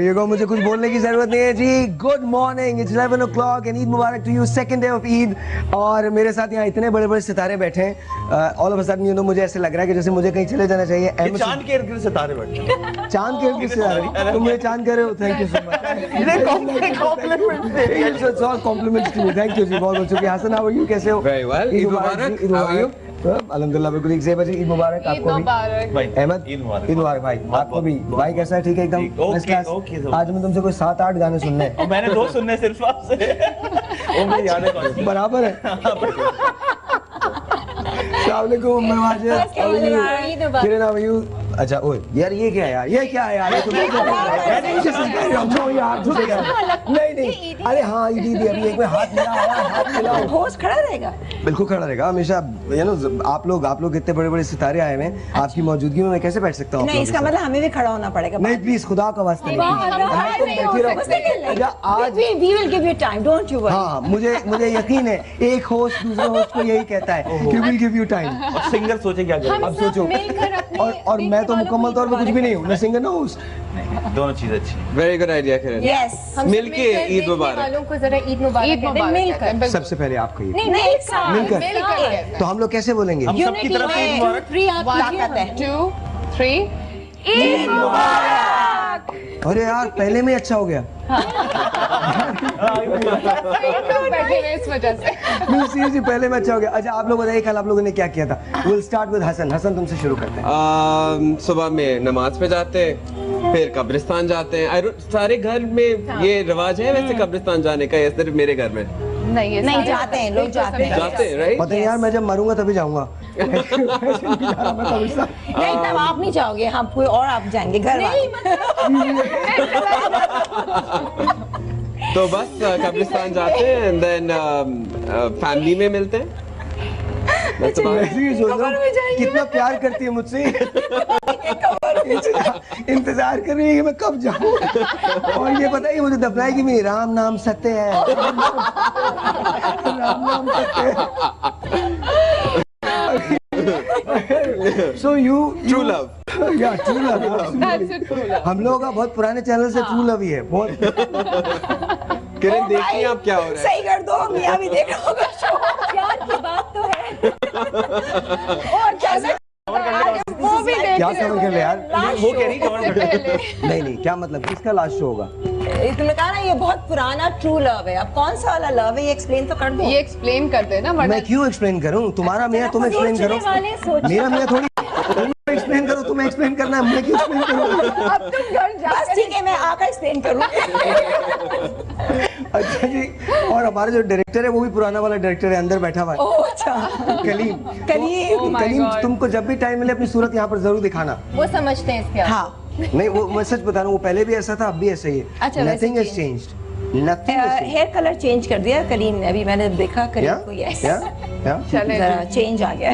you go. मुझे कुछ बोलने की जरूरत नहीं है जी. Good morning. It's 11 o'clock and Eid Mubarak to you. Second day of Eid. और मेरे साथ यहाँ इतने बड़े-बड़े सितारे बैठे हैं. All of a sudden, you know, मुझे ऐसे लग रहा है कि जैसे मुझे कहीं चले जाना चाहिए. चांद के इर्द-गिर्द सितारे बैठे हैं. चांद के इर्द-गिर्द सितारे. तुम मुझे चांद कह रहे हो. Thank you so much. ये कॉम्प्लीमेंट है. It's all compliments to me. Thank you जी. बहुत शुक्रिया. Hasan, how are you? कैसे हो? Very well. Eid Mubarak. How are you? अल्हम्दुलिल्लाह बिल्कुल एक से बजे. ईद मुबारक आपको भी. अहमद ईद मुबारक भाई. आपको भी. भाई कैसा है? ठीक है एकदम. ओके. आज मैं तुमसे कोई 7-8 गाने सुनने हैं. और मैंने 2 सुनने सिर्फ आपसे. वो मुझे याद है कौन सी. बराबर है. अस्सलाम वालेकुम. मैं वाजिद. किरण हाउ आर यू? अच्छा ओए यार ये क्या है यार? ये क्या है यार? ये तुम नहीं अरे हाँ ईद अभी एक में हाथ मिलाओ. होस्ट खड़ा रहेगा. बिल्कुल खड़ा रहेगा हमेशा. यू नो आप लोग इतने बड़े-बड़े सितारे आए हैं. आपकी मौजूदगी में मैं कैसे बैठ सकता हूँ? नहीं इसका मतलब हमें भी खड़ा होना पड़ेगा. नहीं प्लीज खुदा का वास्ता नहीं. आज we will give you time, don't you worry. हाँ मुझे यकीन है एक होस्ट दूसरे होस्ट को यही कहता है कि we'll give you time. और सिंगर सोचे क्या करें. अब सोचो. और मैं तो मुकम्मल तौर पे कुछ भी नहीं हूँ. मैं सिंगर ना होस्ट. दोनों चीजें अच्छी. Very good idea, Kiran. Yes. मिलके ईद मुबारक. वालों को जरा ईद मुबारक मिलकर. सबसे पहले आप कहिए. नहीं मिलकर. तो हम लोग कैसे बोलेंगे? हम सबकी तरफ से ईद मुबारक. 2, 3 ईद मुबारक. अरे यार पहले में अच्छा हो गया. बैठे हुए इस वजह से. नहीं सीरियसली पहले में अच्छा हो गया. अच्छा आप लोग बताइए कल आप लोगों ने क्या किया था? We'll start with Hasan. Hasan तुमसे शुरू करते हैं. सुबह में नमाज पे जाते हैं, फिर कब्रिस्तान जाते हैं. सारे घर में ये रिवाज है वैसे कब्रिस्तान जाने का, या सिर्फ मेरे घर में? नहीं जाते हैं लोग जाते हैं. राइट. पता है यार मैं जब मरूंगा तभी जाऊंगा. नहीं तब आप नहीं जाओगे. हम कोई और आप जाएंगे घर वाले. तो बस कब्रिस्तान जाते हैं एंड देन फैमिली में मिलते हैं. मैं सोच रहा हूँ कितना प्यार करती है मुझसे. इंतजार कर रही है कि मैं कब जाऊँ. और ये बताइए मुझे दफनाएगी भी. राम नाम सत्य है. राम नाम सत्य है. So you True love. Yeah, true love. हम लोगों का बहुत पुराने चैनल से ट्रू लव ही है. बहुत. किरण देखिए आप क्या हो रहा है. सही कर दो. मियां भी देख रहा होगा शो. प्यार की बात तो है. और कैसे वो भी देख क्या समझ कर ले यार. वो कह रही नहीं क्या मतलब किसका लास्ट शो होगा? तुमने कहा ना ये बहुत पुराना ट्रू लव है. अब कौन सा वाला लव है ये एक्सप्लेन तो कर दो. ये एक्सप्लेन कर देना. मैं क्यों एक्सप्लेन करूं? तुम्हारा मियां तुम एक्सप्लेन करो. मेरा मियां थोड़ी एक्सप्लेन करो. तुम्हें एक्सप्लेन करना है. मैं क्यों एक्सप्लेन करूं? अब तुम घर जा. ठीक है मैं आकर एक्सप्लेन करूंगी. अच्छा जी. और हमारा जो डायरेक्टर है वो भी पुराना वाला डायरेक्टर है. अंदर बैठा हुआ है. ओह अच्छा. कलीम. कलीम तुमको जब भी टाइम मिले अपनी सूरत यहाँ पर जरूर दिखाना. वो समझते हैं इसके. हाँ नहीं वो मैं सच बता रहा हूँ. वो पहले भी ऐसा था अब भी ऐसा ही है. अच्छा, Nothing has changed. Nothing has changed. Hair colour change कर दिया करीम ने. अभी मैंने देखा करीम को. यस चले जरा चेंज आ गया.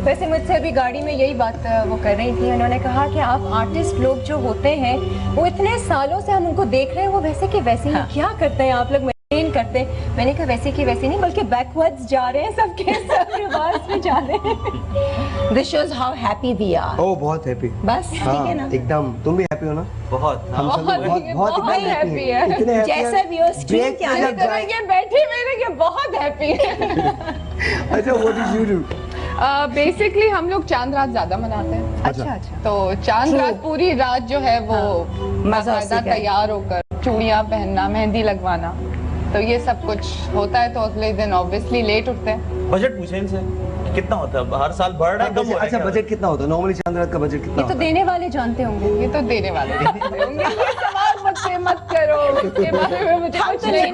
वैसे मुझसे अभी गाड़ी में यही बात वो कर रही थी. उन्होंने कहा कि आप आर्टिस्ट लोग जो होते हैं वो इतने सालों से हम उनको देख रहे हैं वो वैसे के वैसे ही क्या करते हैं आप लोग मेंटेन करते हैं. मैंने कहा वैसे की वैसे नहीं बल्कि बैकवर्ड्स जा रहे हैं. सबके सब रिवर्स में जा रहे हैं. This shows how happy we are. ओह बहुत हैप्पी. बस ठीक है ना. एकदम. तुम भी हैप्पी हो ना? बहुत. हम सब बहुत बहुत happy है. इतने हैप्पी जैसे भी हो स्ट्रीम के इसी तरह ये बैठी मेरे के बहुत हैप्पी है. अच्छा what do you do? Basically हम लोग चांद रात ज्यादा मनाते हैं. अच्छा. तो चांद रात पूरी रात जो है वो मज़ा तैयार होकर चूड़ियाँ पहनना, मेहंदी लगवाना, तो ये सब कुछ होता है. तो अगले दिन ऑब्वियसली लेट उठते हैं. बजट पूछे इनसे कितना होता है? हर साल बढ़ रहा है कम हो रहा है? अच्छा बजट कितना होता है नॉर्मली? चांद रात का बजट कितना ये तो होता है? देने वाले जानते होंगे. ये तो देने वाले जानते होंगे. ये सवाल मुझसे मत करो. इसके बारे में मुझे कुछ नहीं.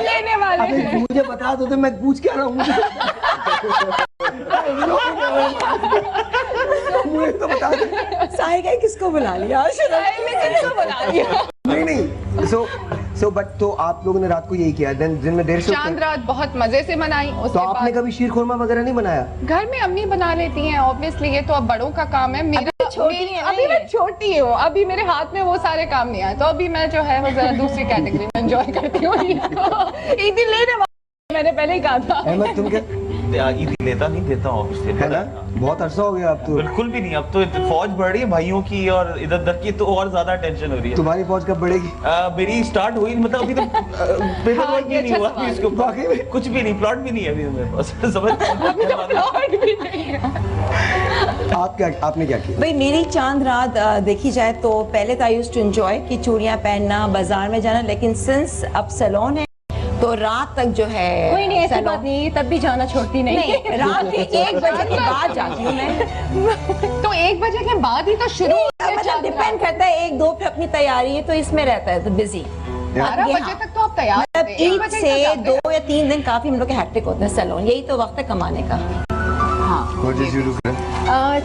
लेने वाले हैं. मुझे बता दो तो मैं पूछ क्या रहा हूँ. मुझे तो बता दो. साहिल किसको बुला लिया? किसको बुला लिया? नहीं सो बट तो आप लोगों ने रात को यही किया. दिन में देर से चांद रात बहुत मजे से मनाई. तो आपने कभी शीर खुरमा वगैरह नहीं बनाया? घर में अम्मी बना लेती हैं ऑब्वियसली. ये तो अब बड़ों का काम है. अभी मैं छोटी हूँ. अभी मेरे हाथ में वो सारे काम नहीं आए. तो अभी मैं जो है वो जरा दूसरी कैटेगरी में एंजॉय करती हूँ. ईदी लेने वाली मैंने पहले ही कहा था. अहमद तुम क्या? ईद लेता नहीं देता हूँ ऑफिस से, है ना? बहुत अरसा हो गया अब तो। बिल्कुल भी नहीं, अब तो फौज बढ़ रही है भाइयों की और इधर उधर की, तो और ज्यादा टेंशन हो रही है। तुम्हारी फौज कब बढ़ेगी? मेरी स्टार्ट हुई, मतलब अभी तो पेपर वर्क भी नहीं हुआ अभी इसके ऊपर, कुछ भी नहीं, प्लॉट भी नहीं है अभी मेरे पास। समझ आपने क्या किया? भाई मेरी चांद रात देखी जाए तो पहले तो आई यूज्ड टू एंजॉय कि चूड़ियां पहनना, बाजार में जाना, लेकिन सिंस अब सैलून है तो रात तक जो है कोई नहीं, ऐसी सैलून- बात नहीं, तब भी जाना छोड़ती नहीं। नहीं, रात के 1 बजे के बाद जाती हूँ मैं। तो 1 बजे के बाद ही तो शुरू मतलब डिपेंड करता है, 1-2 पे अपनी तैयारी है तो इसमें रहता है तो बिजी। 12 बजे तक तो आप तैयार मतलब होते हैं। 1 ईद बजे से तक जाते 2 या 3 दिन काफी हम लोग के हैक्टिक होते हैं सैलून, यही तो वक्त है कमाने का। शुरू करें।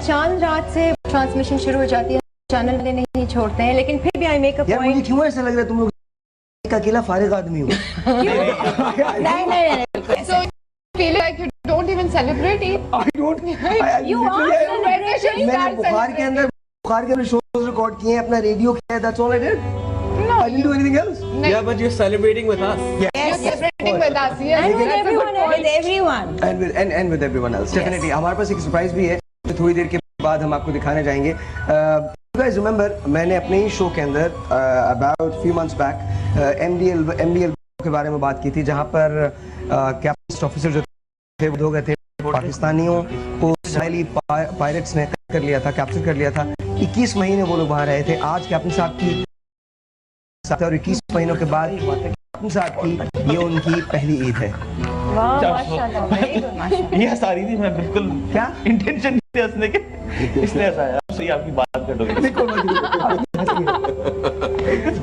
चांद रात से ट्रांसमिशन शुरू हो जाती है, चैनल वाले नहीं छोड़ते हैं, लेकिन फिर भी आई मेक अ यार मुझे पॉइंट। क्यों ऐसा लग रहा है तुम लोग एक अकेला फारिग आदमी हो? नहीं So feel like you don't even celebrate Eid? I don't. You are celebrating. मैंने बुखार के अंदर शोज रिकॉर्ड किए हैं, अपना रेडियो किया है, that's all I did. I didn't do anything else. Yeah, but you're celebrating with us. You're celebrating with us, yes. And with That's a good everyone, point. with everyone. And with everyone else. Definitely. हमारे पास एक surprise भी है, तो थोड़ी देर के बाद हम आपको दिखाने जाएंगे। You guys remember, मैंने अपने ही शो के अंदर about few months back MDL के बारे में बात की थी, जहाँ पर कैप्टन ऑफिसर जो थे वो हो गए थे पाकिस्तानियों को इसराइली पायरेट्स ने कर लिया था, कैप्चर कर लिया था। 21 महीने वो लोग वहाँ रहे थे। आज कैप्टन साहब की और 21 महीनों के बाद कैप्टन साहब की ये उनकी पहली ईद है। वाह, माशाल्लाह, very good, माशाल्लाह। ये हंसा रही थी, मैं बिल्कुल क्या इंटेंशन नहीं थे हंसने के, इसलिए हंसाया। सही आपकी बात कर दोगे।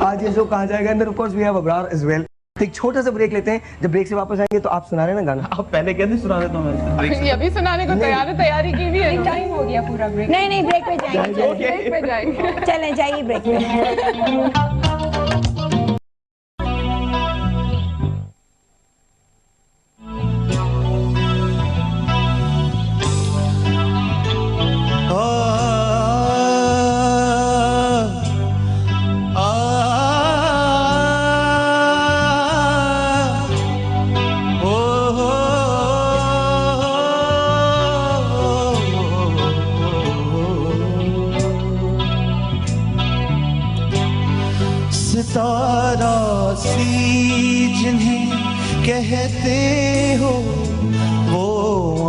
आज ये शो कहाँ जाएगा? And of course we have Abrar as well. तो एक छोटा सा ब्रेक लेते हैं, जब ब्रेक से वापस आएंगे तो आप सुना रहे ना गाना। आप पहले कहते सुना देता हूँ मैं। ये अभी सुनाने को तैयार है, तैयारी की भी है। टाइम हो गया पूरा ब्रेक। नहीं ब्रेक पे जाएंगे, ब्रेक पे जाएंगे। चलें जाइए ब्रेक पे। सितारा सी जिन्हें कहते हो वो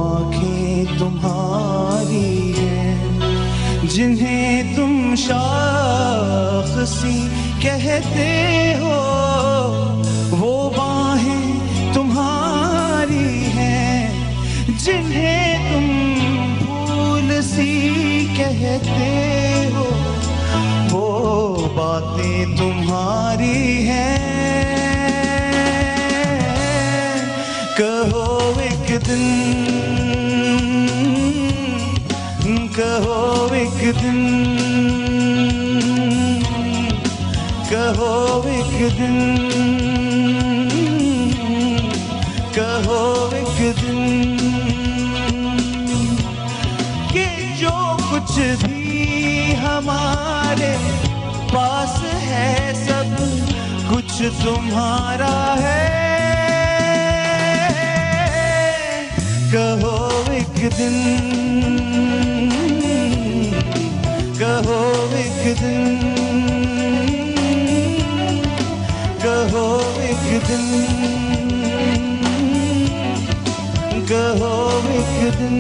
आंखें तुम्हारी हैं, जिन्हें तुम शाखसी कहते हो वो बाहें तुम्हारी हैं, जिन्हें तुम फूल सी कहते हो वो बातें तुम्हारी हैं। कहो एक दिन, कहो एक दिन, कहो एक दिन, कहो एक दिन कि जो कुछ भी हमारे पास है सब कुछ तुम्हारा है। कहो एक दिन, कहो एक दिन, कहो एक दिन, कहो एक दिन।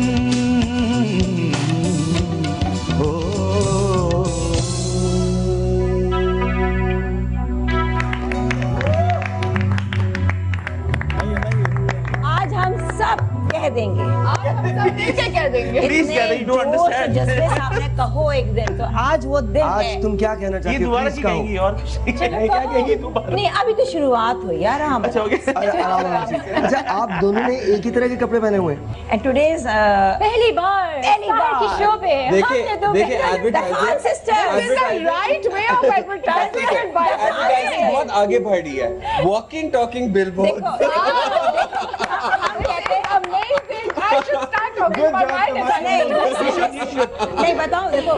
आज हम सब कह देंगे, आज हम सब मिलके कह देंगे। Please कह दे, you don't understand. जज्बे से आपने कहो एक दिन, तो आज वो दिन आज है। तुम क्या कहना ये चाहते हो? दोबारा Please की कहो। कहेंगी और क्या कहेंगी दोबारा? नहीं अभी तो शुरुआत हुई यार हम। अच्छा हो गया। अरे, आराम से। अच्छा, आप दोनों ने एक ही तरह के कपड़े पहने हुए हैं। एंड टुडेज पहली बार की शो पे देखिए देखिए advertising The right way of advertising by advertising बहुत आगे बढ़ रही है। Walking talking billboard. amazing. I should start Okay, my mind is नहीं बताओ, देखो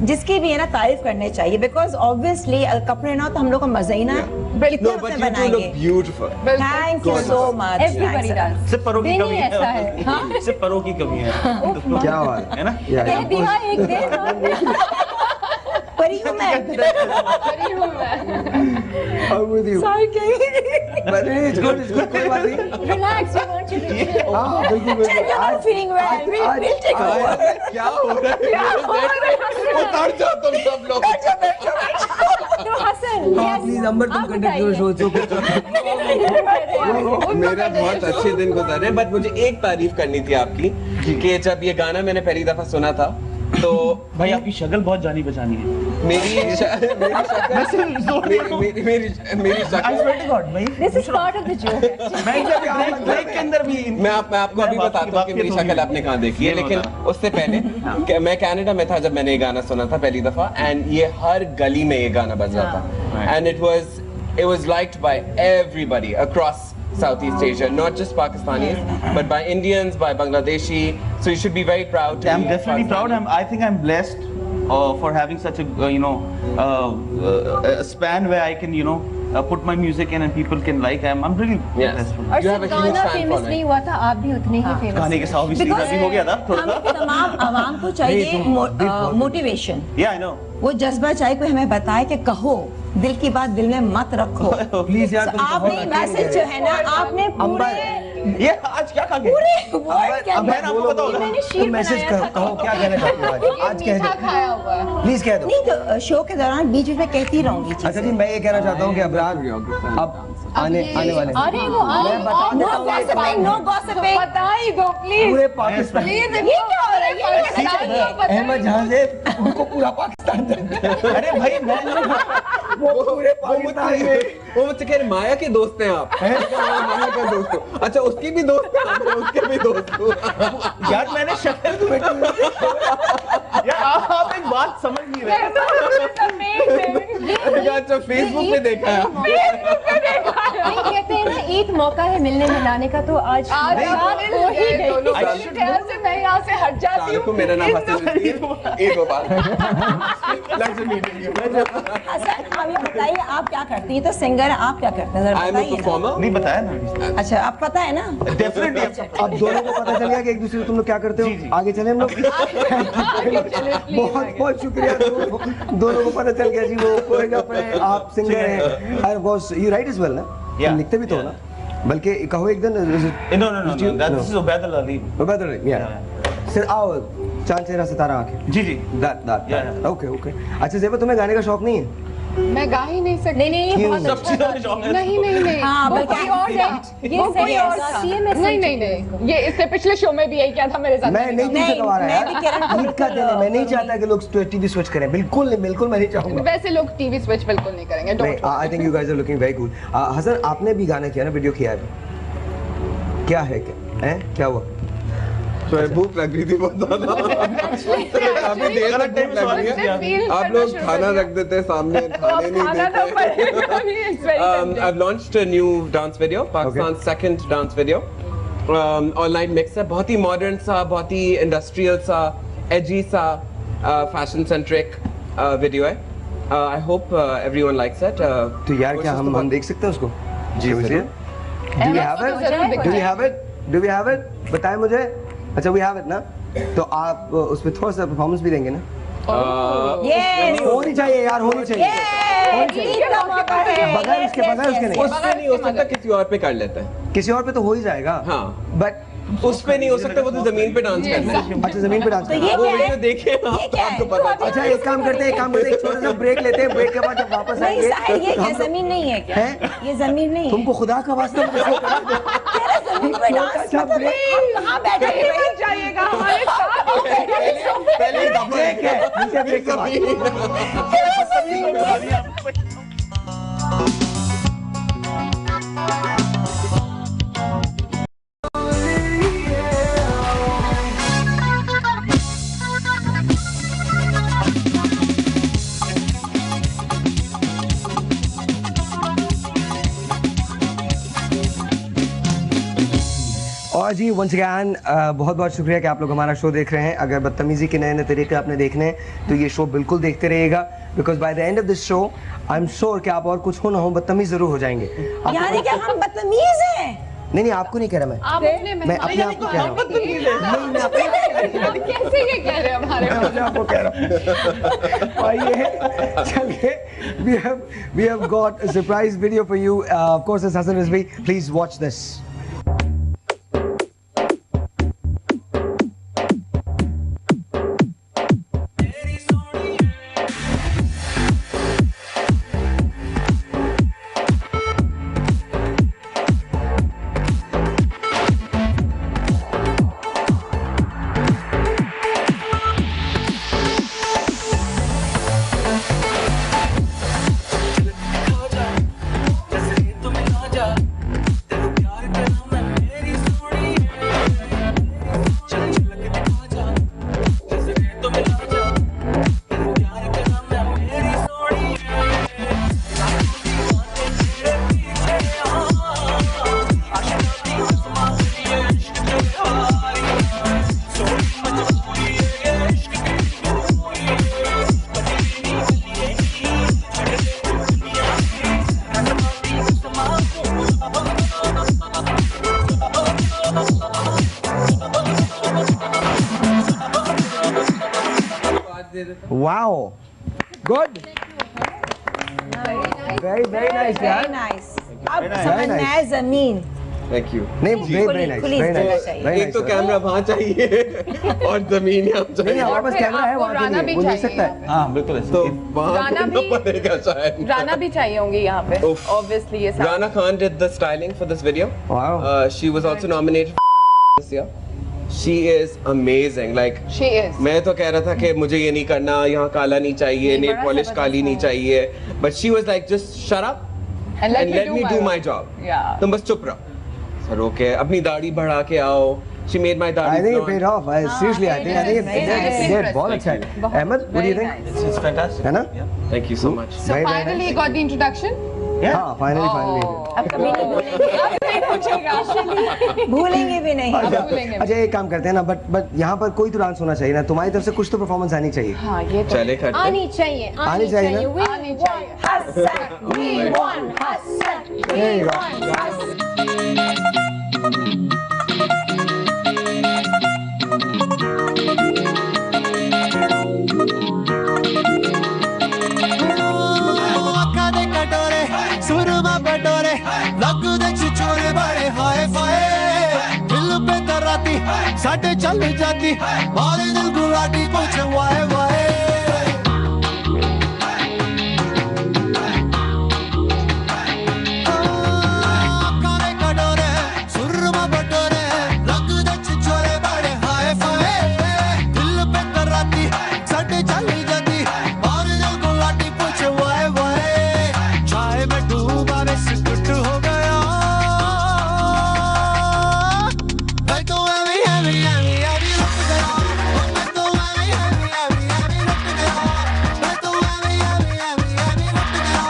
जिसकी भी है ना तारीफ करनी चाहिए, बिकॉज ऑब्वियसली कपड़े ना तो हम लोग को मजा ही ना No, but you two look beautiful. Thank you so much. Everybody does. सिर्फ परों की दिन कमी ही ऐसा है, है हाँ? सिर्फ परों की कमी है क्या बात है ना कह दिया एक दिन परी हूँ मैं। I'm with you. Sorry, But it's good, कोई बात नहीं। Relax, we want you to chill. हाँ, बिल्कुल बिल्कुल। I'm feeling well. We'll take over. क्या हो रहा है? उतर जाओ तुम सब लोग। तो हसन, हाँ, प्लीज अंबर तुम कंडक्ट करो शो तो मेरा बहुत अच्छे दिन गुजरे, बट मुझे एक तारीफ करनी थी आपकी कि जब ये गाना मैंने पहली दफा सुना था तो भाई आपकी शक्ल बहुत जानी पहचानी है मेरी शक्ल I swear to God, भाई This is part of the joke. मैं ब्रेक के अंदर भी मैं आपको अभी बताता हूँ कि मेरी शक्ल आपने कहाँ देखी है, लेकिन उससे पहले मैं कनाडा में था जब मैंने ये गाना सुना था पहली दफा, एंड ये हर गली में ये गाना बज रहा था, and it was liked by everybody across Southeast Asia, not just Pakistanis, but by Indians, by Bangladeshi. So you should be very proud. To I'm be definitely proud. Pakistani. I think I'm blessed for having such a a span where I can put my music in and people can like. I'm really Yes. blessed. और You have सिर्फ a huge गाना fan famous following. नहीं हुआ था, आप भी उतने ही famous. गाने के साथ obviously Because भी हो गया था थोड़ा हम सा। तमाम आवाम को चाहिए मोटिवेशन, Yeah, I know. वो जज़्बा चाहिए कोई हमें बताए कि कहो, दिल की बात दिल में मत रखो। प्लीज यार तुम आपने मैसेज जो है ना, आपने पूरे ये आज क्या खा गए? वर्ड के मैं अंदर आपको बताऊँ मैंने शीर तुम मैसेज बनाया था। कहो क्या कहना चाहते हो आज कह दो प्लीज कह दो। नहीं तो शो के दौरान बीच में कहती रहूंगी अच्छा जी, मैं ये कहना चाहता हूँ कि अबरार अब आने वाले अरे वो मैं बता नो देता हूँ गॉसिपिंग, नो गॉसिपिंग। बता ही दो प्लीज। पूरे पाकिस्तान ये क्या हो रहा है? अहमद जहां से उनको पूरा पाकिस्तान अरे भाई मैं वो पूरे पाकिस्तान में वो मुझसे कह रहे माया के दोस्त हैं आप। माया का दोस्त हो। अच्छा उसकी भी दोस्त है, मैं उसके भी दोस्त हूँ। यार मैंने शक्ल यार आप एक बात समझ नहीं रहे। अच्छा फेसबुक पे देखा है नहीं, कहते हैं ना ईद मौका है मिलने मिलाने का, तो आज आज रात हो ही गई। से मैं यहाँ से हट जाती हूँ। को मेरा नाम एक बार अच्छा आप ये बताइए, आप क्या करती हैं? तो सिंगर है, आप क्या करते हैं जरा आई एम अ बताइए ना। परफॉर्मर। नहीं बताया ना अच्छा आप पता है ना? डेफिनेटली अब दोनों को पता चल गया कि एक दूसरे को तुम लोग क्या करते जी, जी। हो। आगे चले हम लोग। बहुत बहुत शुक्रिया दोनों को पता चल गया जी, वो कोरियोग्राफर है, आप सिंगर हैं, और boss you write as well ना, Yeah. तुम लिखते भी तो हो ना, बल्कि कहो एक दिन no this is Ubaid Ali बेहतर या सिर आओ चांद चेहरा सितारा आंखें जी जी दैट Yeah. Okay okay. अच्छा ज़ेबा तुम्हें गाने का शौक नहीं है? मैं गा ही नहीं सकती। नहीं नहीं, ये बहुत सब अच्छा चीज़ों था। में शौक है। नहीं हाँ, वो बल्कि कोई और था। ये वो सही कोई है, और था। सीए में नहीं ये इससे पिछले शो में भी यही क्या था मेरे साथ। मैं नहीं तुमसे नहीं, गवा रहा मैं भी किरण यार, को ईद का दिन है, मैं नहीं चाहता कि लोग टीवी स्विच करें, बिल्कुल नहीं, बिल्कुल मैं नहीं चाहूंगा। वैसे लोग टीवी स्विच बिल्कुल नहीं करेंगे। नहीं, I think you guys are looking very cool. Hasan आपने भी गाना किया ना, वीडियो किया है, क्या है क्या हुआ? तो भूख लग रही थी बहुत ज्यादा। काफी देर तक भूख लग रही है। आप लोग खाना रख देते सामने, खाने नहीं देते। I've launched a new dance video, Pakistan's second dance video. Online mix है, बहुत ही modern सा, बहुत ही industrial सा, edgy सा, fashion centric video है. I hope everyone likes it. तो यार क्या हम देख सकते हैं उसको? जी जरूर। Do we have it? Do we have it? Do we have it? बताएं मुझे। अच्छा we have it ना? तो आप उस पे थोड़ा सा परफॉर्मेंस भी देंगे ना? Yes! होनी चाहिए यार, होनी चाहिए। ईद का मौका है। बगैर उसके नहीं। उससे नहीं हो सकता, किसी और पे कर लेते हैं। किसी और पे तो हो ही जाएगा। हाँ। बट उस पे नहीं हो सकता, वो तो जमीन पे डांस करना है। अच्छा जमीन पे डांस तो ये करना है। वो क्या है? वीडियो देखिए ये आप, क्या है? आपको पता चल अच्छा एक काम करते हैं, एक छोटा सा ब्रेक लेते हैं, ब्रेक के बाद जब वापस नहीं आएंगे साहिल, ये तो क्या हम लोग- जमीन नहीं है क्या? हैं? ये जमीन नहीं है। तुमको खुदा का वास्ता मुझे शो करा दो। तेरा जमीन पे डांस अच्छा, मतलब ब्रेक। हम कहाँ बैठे हैं? जाइएगा हमारे साथ। पहले ब्रेक है, नीचे ब्रेक के बाद। और जी वंस अगैन बहुत बहुत शुक्रिया कि आप लोग हमारा शो देख रहे हैं। अगर बदतमीजी के नए नए तरीके आपने देखने हैं तो ये शो बिल्कुल देखते रहिएगा, because by the end of this show I am sure कि आप और कुछ हो ना हो बतमीज जरूर हो जाएंगे। यानी कि हम बदतमीज हैं? नहीं आपको नहीं कह रहा मैं अपने आप को कह रहा हूँ। कैसे ये कह रहे हैं हमारे अपने आप को कह रहा हूँ। आइए चलिए, we have got a surprise video for you. Of course, it's Hassan Rizvi. Please watch this. Wow, good. Very nice, Very यार. nice. अब समझना है जमीन। Thank you. नहीं, very nice, खुली very जगह nice. चाहिए। Very एक तो nice, कैमरा वहाँ चाहिए और जमीन यहाँ नहीं चाहिए। हमारे पास कैमरा है, आपको वहाँ राना के लिए भी वो ले चाहिए। सकता है। हाँ बिल्कुल तो वहाँ राना ढूंढना भी- पड़ेगा शायद। राना भी चाहिए होंगी यहाँ पे Oof. ऑब्वियसली ये सब Rana Khan did the styling for this video. Wow. She was also nominated for this year. She is amazing. Like she is मैं तो कह रहा था कि मुझे ये नहीं करना, यहाँ काला नहीं चाहिए, ये नेल बड़ा पॉलिश जबरदस्त काली नहीं है। चाहिए, but she was like just shut up and and let me do my job. Yeah. तुम बस चुप रहो। सर ओके, अपनी दाढ़ी बढ़ा के आओ। She made my I दाढ़ी think it blonde. paid off. Seriously, I think it did बहुत अच्छा है. Ahmed, what do you think? It's fantastic. है ना? Thank you so much. So Very, very finally nice. got the introduction. हाँ, finally. अब कभी नहीं भूलेंगे। अब नहीं पूछेगा भूलेंगे भी नहीं। अब भूलेंगे अच्छा एक काम करते हैं ना, बट यहाँ पर कोई तो डांस होना चाहिए ना, तुम्हारी तरफ से कुछ तो परफॉर्मेंस आनी चाहिए. हाँ ये तो चले करते हैं। आनी चाहिए आनी चाहिए ना? आनी चाहिए Hasan, we want Hasan, we want Hasan. ਅੱਖਾਂ ਦੇ ਕਟੋਰੇ ਸੁਰਮਾ ਬਟੋਰੇ ਲੱਗਦੇ ਚਿਚੋਰੇ ਬੜੇ ਹਾਏ ਫਾਏ ਦਿਲ ਪੇ ਤਰਾਤੀ ਸਾਡੇ ਚੱਲ ਜਾਂਦੀ ਮਾਰੇ ਦਿਲ ਗੁਲਾਟੀ ਪੁੱਛ ਵਾਏ ਵਾਏ ਅੱਖਾਂ ਦੇ ਕਟੋਰੇ ਸੁਰਮਾ ਬਟੋਰੇ ਲੱਗਦੇ ਚਿਚੋਰੇ ਬੜੇ ਹਾਏ ਫਾਏ ਦਿਲ ਪੇ ਤਰਾਤੀ ਸਾਡੇ ਚੱਲ ਜਾਂਦੀ ਮਾਰੇ ਦਿਲ ਗੁਲਾਟੀ ਪੁੱਛ ਵਾਏ ਵਾਏ ਚਾਹੇ ਮੈਂ ਡੂਬਾ ਵੇ ਸਿਕਟ ਹੋ ਗਿਆ ਮੈਂ ਤਾਂ ਐਵੇਂ ਲੁੱਟ ਗਿਆ ਮੈਂ ਤਾਂ ਐਵੇਂ ਲੁੱਟ ਗਿਆ ਮੈਂ ਤਾਂ ਐਵੇਂ ਲੁੱਟ ਗਿਆ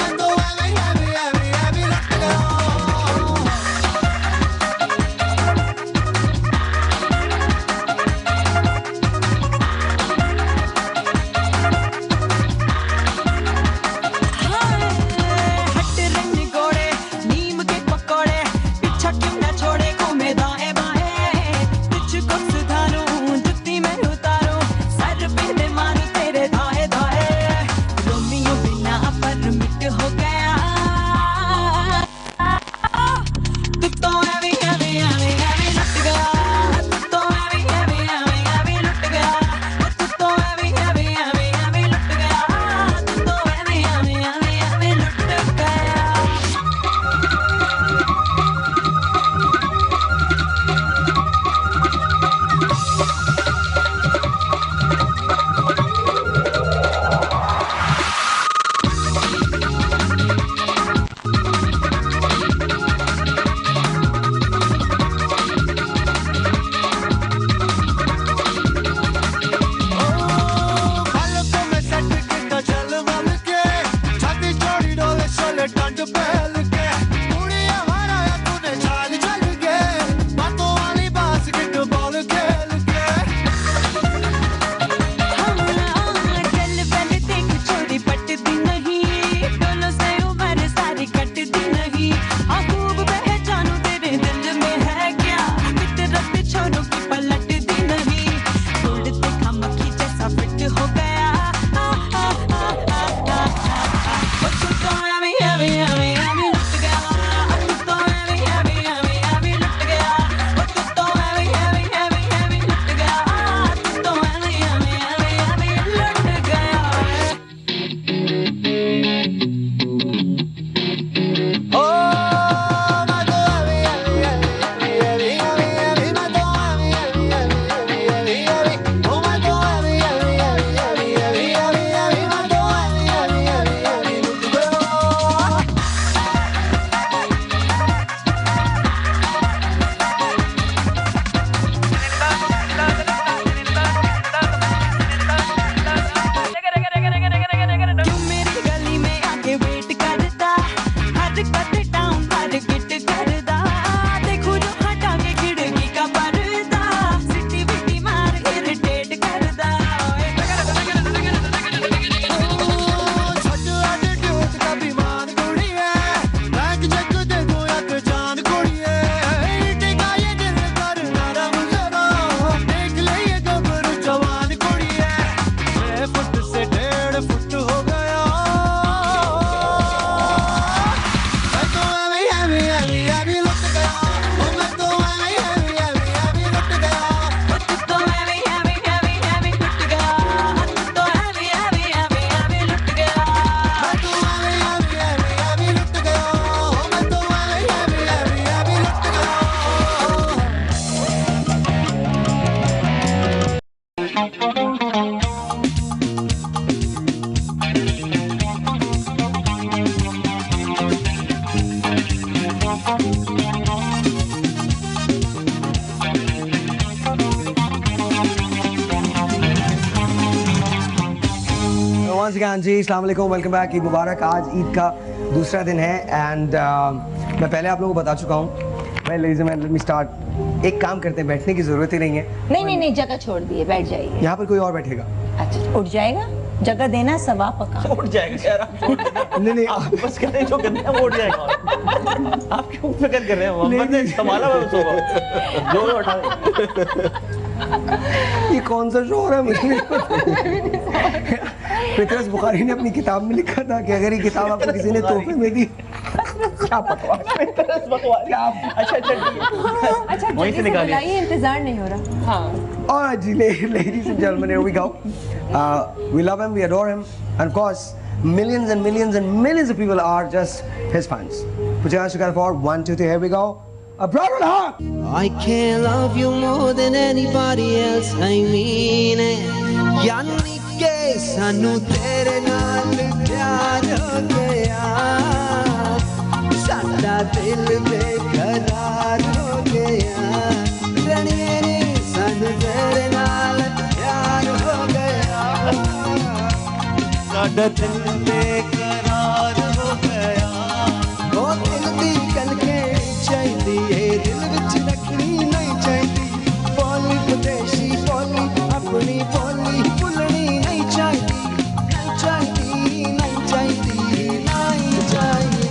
ਮੈਂ ਤਾਂ ਐਵੇਂ ਲੁੱਟ ਗਿਆ हट रंग गोड़े नीम के पकौड़े पीछा क्यों न छोड़े घूमे दाएं बाएं तुझको सुधारूं जुत्ती में उतारूं सर पे दे मारूं तेरे धाए धाए रोमियो बिना पर मिट हो गया तू तो एवी लुट गया तू तो एवी लुट गया तू तो एवी लुट गया तू तो एवी लुट गया हाँ जी, अस्सलाम वालेकुम, वेलकम बैक, ईद मुबारक। आज ईद का दूसरा दिन है एंड मैं पहले आप लोगों को बता चुका हूँ। मैं लेट मी स्टार्ट। एक काम करते हैं, बैठने की जरूरत ही नहीं है। नहीं, जगह छोड़ दिए, बैठ जाइए। यहाँ पर कोई और बैठेगा। अच्छा, उठ जाएगा, जगह देना सवाब पका। उठ जाएगा यार, आप नहीं आप बस कह रहे हैं जो करना है वो उठ जाएगा। आप क्यों फिक्र कर रहे हैं? मोहम्मद ने संभाला हुआ उसको, जो उठा ये कौन सा शोर है मुझे नहीं पता। फितरस बुखारी ने अपनी किताब में लिखा था कि अगर ये किताब आपको किसी ने तोहफे में दी, क्या बकवास। अच्छा ठीक है, अच्छा वहीं से जल्दी से निकालिए। बुलाइए, इंतजार नहीं हो रहा। हाँ और जी, ladies and gentlemen, here we go. We love him, we adore him, and of course, millions and millions and millions of people are just his fans. Put your hands together for 1, 2, 3. Here we go. A brother heart. I can't love you more than anybody else, I mean it. यानी के सानू तेरे नाल प्यार हो गया, साडा दिल बेकरार हो गया, रनिए रे सानू तेरे नाल प्यार हो गया, साडा दिल बेकरार हो गया, ओ दिल दी गल के चाहिदी ए दिल विच रखनी नहीं चाहिदी, बोली विदेशी बोली अपनी बोली भुलनी नहीं चाहिदी, नहीं चाहिदी, नहीं चाहिदी, नहीं चाहिदी।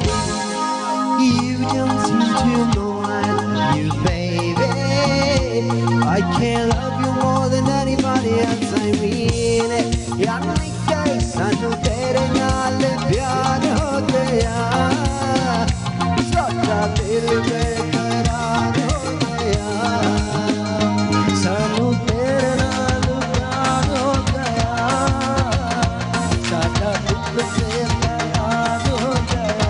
You don't seem to know I love you, baby. I can't love you more than anybody else, I mean it. यानी के सानू तेरे नाल प्यार हो गया, साडा दिल बेकरार हो गया, सानू तेरे नाल प्यार हो गया, साडा दिल बेकरार हो गया,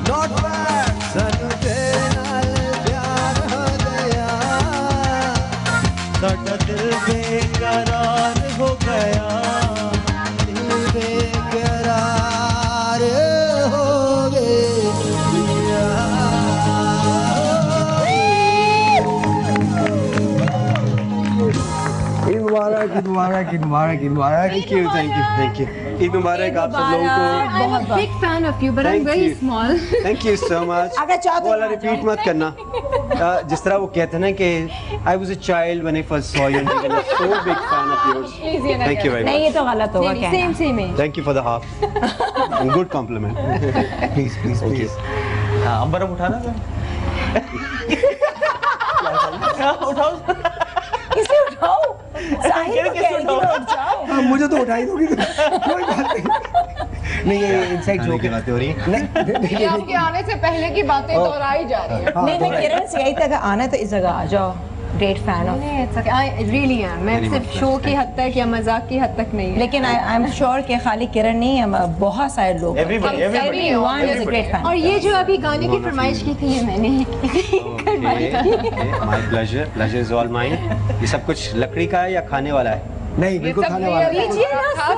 not bad, सानू तेरे नाल प्यार हो गया, साडा दिल बेकरार हो गया, दिल बेकरार हो गया। ईद मुबारक, ईद मुबारक, ईद मुबारक, ईद मुबारक। Thank you. ईद मुबारक आप सब लोगों को। I'm a big fan of you, but I'm Thank very you. small. Thank you so much. अगर चाहो तो वो वाला आ जाओ। रिपीट मत करना। जिस तरह वो कहते हैं ना कि I was a child when I first saw you and I was so big fan of yours. Please, ये ना थैंक यू वेरी नहीं, मच। ये तो गलत होगा कहना। सेम सेम है। Thank you for the half. Good compliment. Please please please. हाँ, अब बर्फ उठाना है। उठाओ। किसे उठाओ? साहिल को कहेगी तो उठ जाओ। हाँ, मुझे तो उठाई दोगी तो कोई बात नहीं। ये इनसाइड जोक है। बातें हो रही हैं। नहीं, ये आपके आने से पहले की बातें दोहराई जा रही है। नहीं, मैं किरण से यही तक आना है तो इस जगह आ जाओ। Great fan of. नहीं, it's okay. I really am. मैं सिर्फ शो की हद तक या मजाक की हद तक नहीं। लेकिन आई एम श्योर कि खाली किरण नहीं, हम बहुत सारे लोग हैं। Everybody, everybody. Everyone is a great fan. और ये जो अभी गाने की फरमाइश की थी, ये मैंने ही करवाई थी। My pleasure is all mine. ये सब कुछ लकड़ी का है या खाने वाला है? नहीं, बिल्कुल खाने वाला है। लीजिए ना सर।